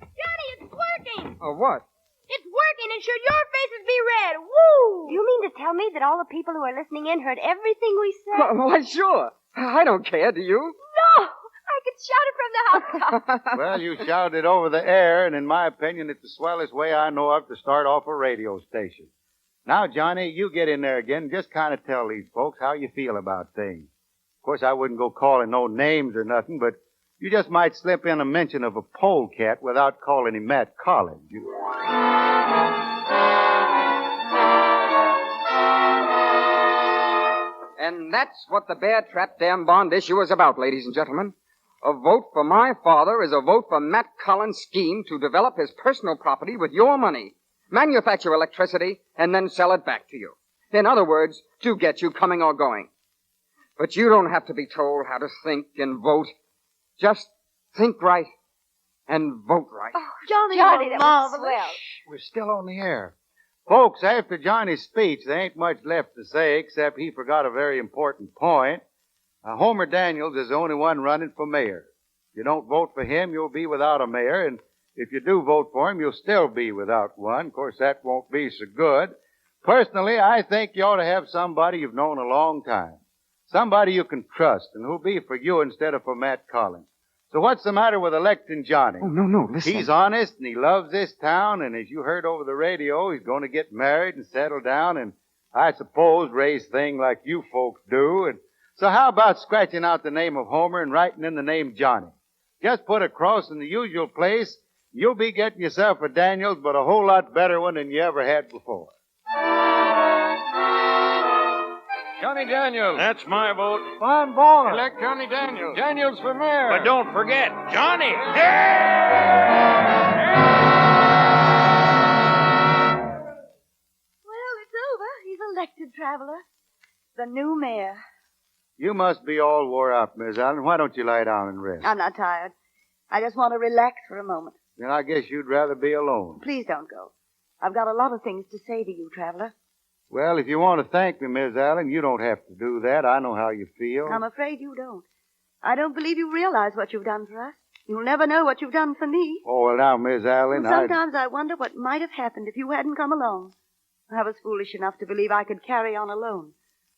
[SPEAKER 7] Johnny, it's working!
[SPEAKER 9] Oh, what?
[SPEAKER 7] It's working, and should your faces be red? Woo!
[SPEAKER 10] You mean to tell me that all the people who are listening in heard everything we said?
[SPEAKER 9] Why, sure. I don't care, do you?
[SPEAKER 10] No! I could shout it from the housetops.
[SPEAKER 6] Well, you shouted it over the air, and in my opinion, it's the swellest way I know of to start off a radio station. Now, Johnny, you get in there again and just kind of tell these folks how you feel about things. Of course, I wouldn't go calling no names or nothing, but you just might slip in a mention of a polecat without calling him Matt Collins.
[SPEAKER 9] And that's what the Bear Trap Dam Bond issue is about, ladies and gentlemen. A vote for my father is a vote for Matt Collins' scheme to develop his personal property with your money, manufacture electricity, and then sell it back to you. In other words, to get you coming or going. But you don't have to be told how to think and vote. Just think right and vote right.
[SPEAKER 10] Oh, Johnny, that was swell.
[SPEAKER 6] We're still on the air. Folks, after Johnny's speech, there ain't much left to say except he forgot a very important point. Homer Daniels is the only one running for mayor. If you don't vote for him, you'll be without a mayor, and if you do vote for him, you'll still be without one. Of course, that won't be so good. Personally, I think you ought to have somebody you've known a long time. Somebody you can trust and who'll be for you instead of for Matt Collins. So what's the matter with electing Johnny?
[SPEAKER 9] Oh, no, listen.
[SPEAKER 6] He's honest and he loves this town, and as you heard over the radio, he's going to get married and settle down and, I suppose, raise things like you folks do. And so how about scratching out the name of Homer and writing in the name Johnny? Just put a cross in the usual place. You'll be getting yourself a Daniels, but a whole lot better one than you ever had before.
[SPEAKER 13] Johnny Daniels. That's my vote.
[SPEAKER 16] Fine boy.
[SPEAKER 13] Elect Johnny Daniels. Daniels for mayor.
[SPEAKER 17] But don't forget, Johnny.
[SPEAKER 8] Well, it's over. He's elected, Traveler. The new mayor.
[SPEAKER 6] You must be all wore out, Miss Allen. Why don't you lie down and rest?
[SPEAKER 8] I'm not tired. I just want to relax for a moment.
[SPEAKER 6] Then I guess you'd rather be alone.
[SPEAKER 8] Please don't go. I've got a lot of things to say to you, Traveler.
[SPEAKER 6] Well, if you want to thank me, Miss Allen, you don't have to do that. I know how you feel.
[SPEAKER 8] I'm afraid you don't. I don't believe you realize what you've done for us. You'll never know what you've done for me.
[SPEAKER 6] Oh, well, now, Miss Allen,
[SPEAKER 8] Sometimes I wonder what might have happened if you hadn't come along. I was foolish enough to believe I could carry on alone.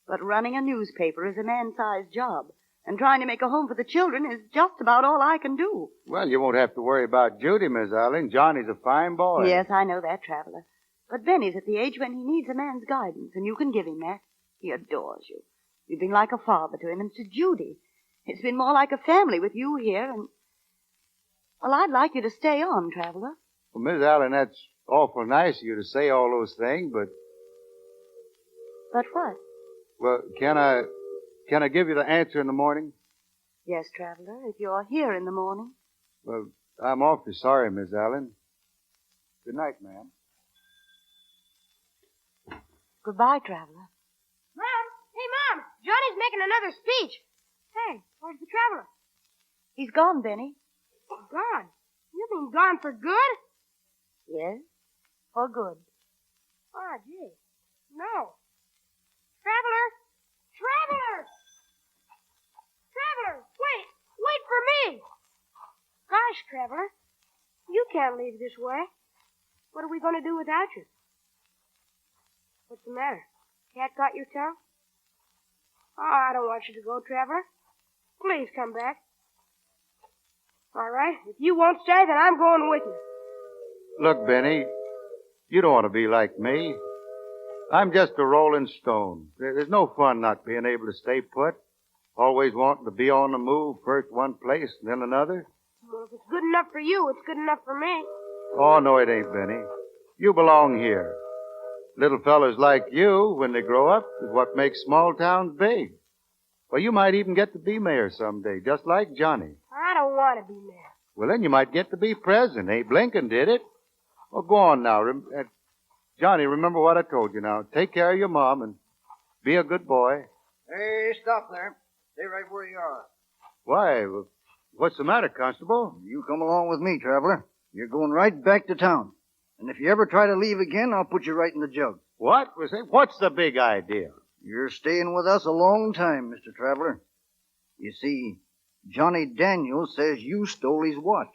[SPEAKER 8] But running a newspaper is a man-sized job, and trying to make a home for the children is just about all I can do.
[SPEAKER 6] Well, you won't have to worry about Judy, Miss Allen. Johnny's a fine boy.
[SPEAKER 8] Yes, I know that, Traveler. But Benny's at the age when he needs a man's guidance, and you can give him that. He adores you. You've been like a father to him, and to Judy. It's been more like a family with you here, and... Well, I'd like you to stay on, Traveler.
[SPEAKER 6] Well, Miss Allen, that's awful nice of you to say all those things, but...
[SPEAKER 8] But what?
[SPEAKER 6] Well, can I give you the answer in the morning?
[SPEAKER 8] Yes, Traveler, if you're here in the morning.
[SPEAKER 6] Well, I'm awfully sorry, Miss Allen. Good night, ma'am.
[SPEAKER 8] Goodbye, Traveler.
[SPEAKER 7] Mom! Hey, Mom! Johnny's making another speech. Hey, where's the Traveler?
[SPEAKER 8] He's gone, Benny.
[SPEAKER 7] Gone? You mean gone for good?
[SPEAKER 8] Yes, for good.
[SPEAKER 7] Oh, gee. No. Traveler! Traveler! Traveler! Wait for me! Gosh, Traveler, you can't leave this way. What are we going to do without you? What's the matter? Cat got your tongue? Oh, I don't want you to go, Traveler. Please come back. All right, if you won't stay, then I'm going with you.
[SPEAKER 6] Look, Benny, you don't want to be like me. I'm just a rolling stone. There's no fun not being able to stay put. Always wanting to be on the move, first one place, then another.
[SPEAKER 7] Well, if it's good enough for you, it's good enough for me.
[SPEAKER 6] Oh, no, it ain't, Benny. You belong here. Little fellas like you, when they grow up, is what makes small towns big. Well, you might even get to be mayor someday, just like Johnny.
[SPEAKER 7] I don't want to be mayor.
[SPEAKER 6] Well, then you might get to be president. Abe Lincoln did it. Well, go on now. Johnny, remember what I told you now. Take care of your mom and be a good boy.
[SPEAKER 12] Hey, stop there. Stay right where you are.
[SPEAKER 6] Why? What's the matter, Constable?
[SPEAKER 12] You come along with me, Traveler. You're going right back to town. And if you ever try to leave again, I'll put you right in the jug.
[SPEAKER 6] What? What's the big idea?
[SPEAKER 12] You're staying with us a long time, Mr. Traveler. You see, Johnny Daniels says you stole his watch.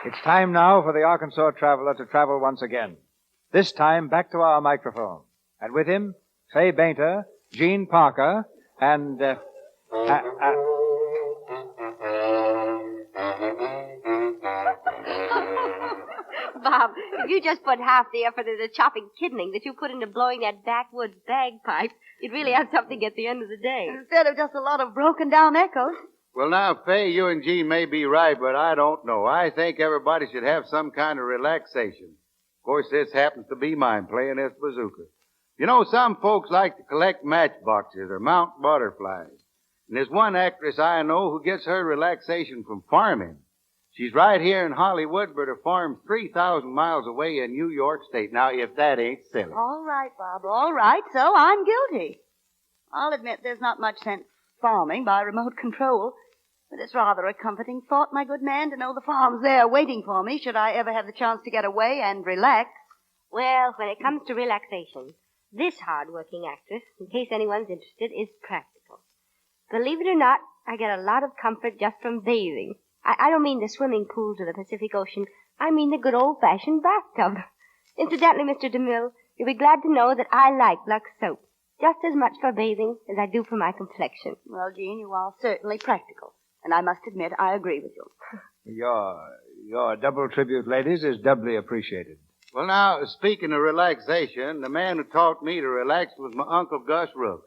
[SPEAKER 4] It's time now for the Arkansas Traveler to travel once again. This time back to our microphone. And with him, Fay Bainter, Gene Parker, and,
[SPEAKER 10] Bob, if you just put half the effort into chopping kidney that you put into blowing that backwoods bagpipe, you'd really have something at the end of the day.
[SPEAKER 8] Instead of just a lot of broken down echoes.
[SPEAKER 6] Well, now, Fay, you and Gene may be right, but I don't know. I think everybody should have some kind of relaxation. Of course, this happens to be mine, playing this bazooka. You know, some folks like to collect matchboxes or mount butterflies. And there's one actress I know who gets her relaxation from farming. She's right here in Hollywood, but her farm's 3,000 miles away in New York State. Now, if that ain't silly.
[SPEAKER 8] All right, Bob, all right. So I'm guilty. I'll admit there's not much sense farming by remote control. But it's rather a comforting thought, my good man, to know the farm's there waiting for me should I ever have the chance to get away and relax.
[SPEAKER 10] Well, when it comes to relaxation, this hard-working actress, in case anyone's interested, is practical. Believe it or not, I get a lot of comfort just from bathing. I don't mean the swimming pools of the Pacific Ocean. I mean the good old-fashioned bathtub. Incidentally, Mr. DeMille, you'll be glad to know that I like Lux soap just as much for bathing as I do for my complexion.
[SPEAKER 8] Well, Jean, you are certainly practical. And I must admit, I agree with you.
[SPEAKER 4] Your double tribute, ladies, is doubly appreciated.
[SPEAKER 6] Well, now, speaking of relaxation, the man who taught me to relax was my Uncle Gus Rooks.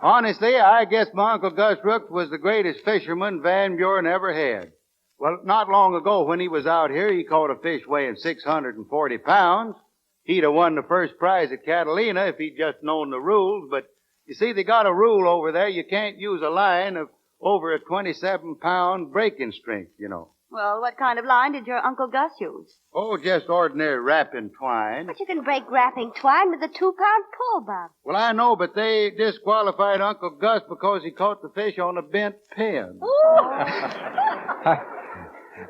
[SPEAKER 6] Honestly, I guess my Uncle Gus Rooks was the greatest fisherman Van Buren ever had. Well, not long ago when he was out here, he caught a fish weighing 640 pounds. He'd have won the first prize at Catalina if he'd just known the rules, but you see, they got a rule over there. You can't use a line of over a 27-pound breaking strength, you know.
[SPEAKER 8] Well, what kind of line did your Uncle Gus use?
[SPEAKER 6] Oh, just ordinary wrapping twine.
[SPEAKER 10] But you can break wrapping twine with a 2-pound pull, Bob.
[SPEAKER 6] Well, I know, but they disqualified Uncle Gus because he caught the fish on a bent pin.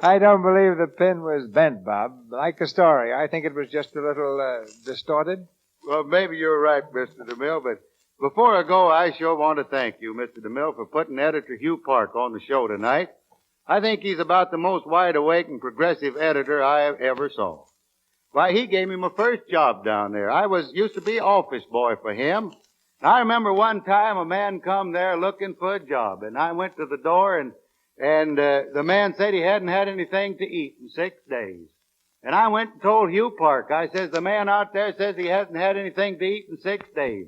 [SPEAKER 4] I don't believe the pin was bent, Bob. Like the story, I think it was just a little distorted.
[SPEAKER 6] Well, maybe you're right, Mr. DeMille, but before I go, I sure want to thank you, Mr. DeMille, for putting editor Hugh Park on the show tonight. I think he's about the most wide-awake and progressive editor I ever saw. Why, he gave me my first job down there. I used to be office boy for him. I remember one time a man come there looking for a job, and I went to the door, and the man said he hadn't had anything to eat in 6 days. And I went and told Hugh Park. I says, the man out there says he hasn't had anything to eat in 6 days.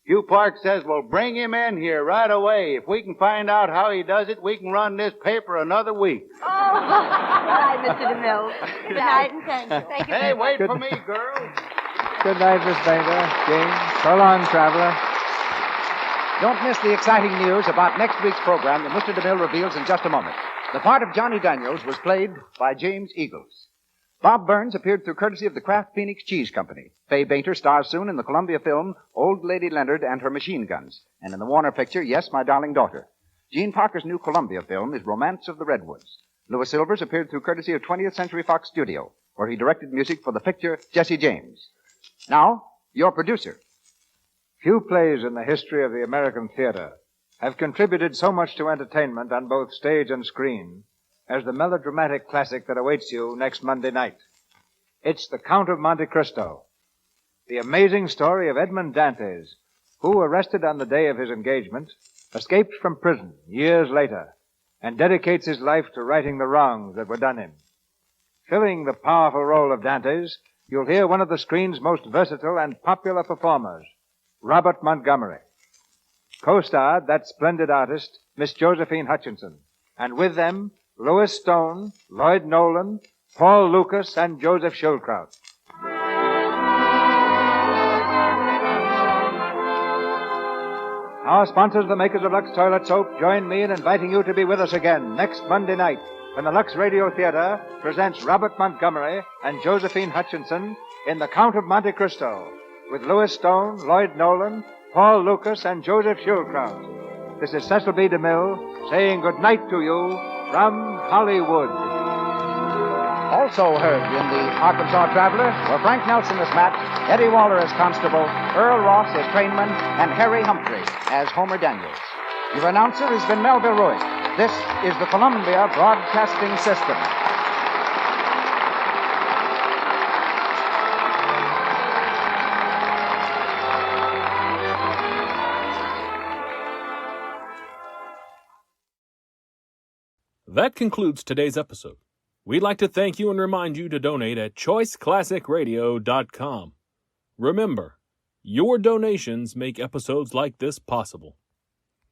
[SPEAKER 6] Hugh Park says, well, bring him in here right away. If we can find out how he does it, we can run this paper another week.
[SPEAKER 8] Oh, all right, Mr. DeMille. Good night, and thank you. Thank you.
[SPEAKER 6] Hey, wait for me, girl.
[SPEAKER 4] Good night, Miss Bainter. Jane. So long, traveler.
[SPEAKER 3] Don't miss the exciting news about next week's program that Mr. DeMille reveals in just a moment. The part of Johnny Daniels was played by James Eagles. Bob Burns appeared through courtesy of the Kraft Phoenix Cheese Company. Fay Bainter stars soon in the Columbia film Old Lady Leonard and Her Machine Guns, and in the Warner picture Yes, My Darling Daughter. Gene Parker's new Columbia film is Romance of the Redwoods. Louis Silvers appeared through courtesy of 20th Century Fox Studio, where he directed music for the picture Jesse James. Now, your producer.
[SPEAKER 4] Few plays in the history of the American theater have contributed so much to entertainment on both stage and screen as the melodramatic classic that awaits you next Monday night. It's The Count of Monte Cristo, the amazing story of Edmond Dantes, who, arrested on the day of his engagement, escaped from prison years later and dedicates his life to righting the wrongs that were done him. Filling the powerful role of Dantes, you'll hear one of the screen's most versatile and popular performers, Robert Montgomery. Co-starred that splendid artist, Miss Josephine Hutchinson, and with them, Louis Stone, Lloyd Nolan, Paul Lucas, and Joseph Schildkraut. Our sponsors, the makers of Lux Toilet Soap, join me in inviting you to be with us again next Monday night when the Lux Radio Theater presents Robert Montgomery and Josephine Hutchinson in The Count of Monte Cristo with Louis Stone, Lloyd Nolan, Paul Lucas, and Joseph Schulkraut. This is Cecil B. DeMille saying good night to you from Hollywood.
[SPEAKER 3] Also heard in the Arkansas Traveler were Frank Nelson as Matt, Eddie Waller as Constable, Earl Ross as Trainman, and Harry Humphrey as Homer Daniels. Your announcer has been Melville Ruick. This is the Columbia Broadcasting System.
[SPEAKER 1] That concludes today's episode. We'd like to thank you and remind you to donate at choiceclassicradio.com. Remember, your donations make episodes like this possible.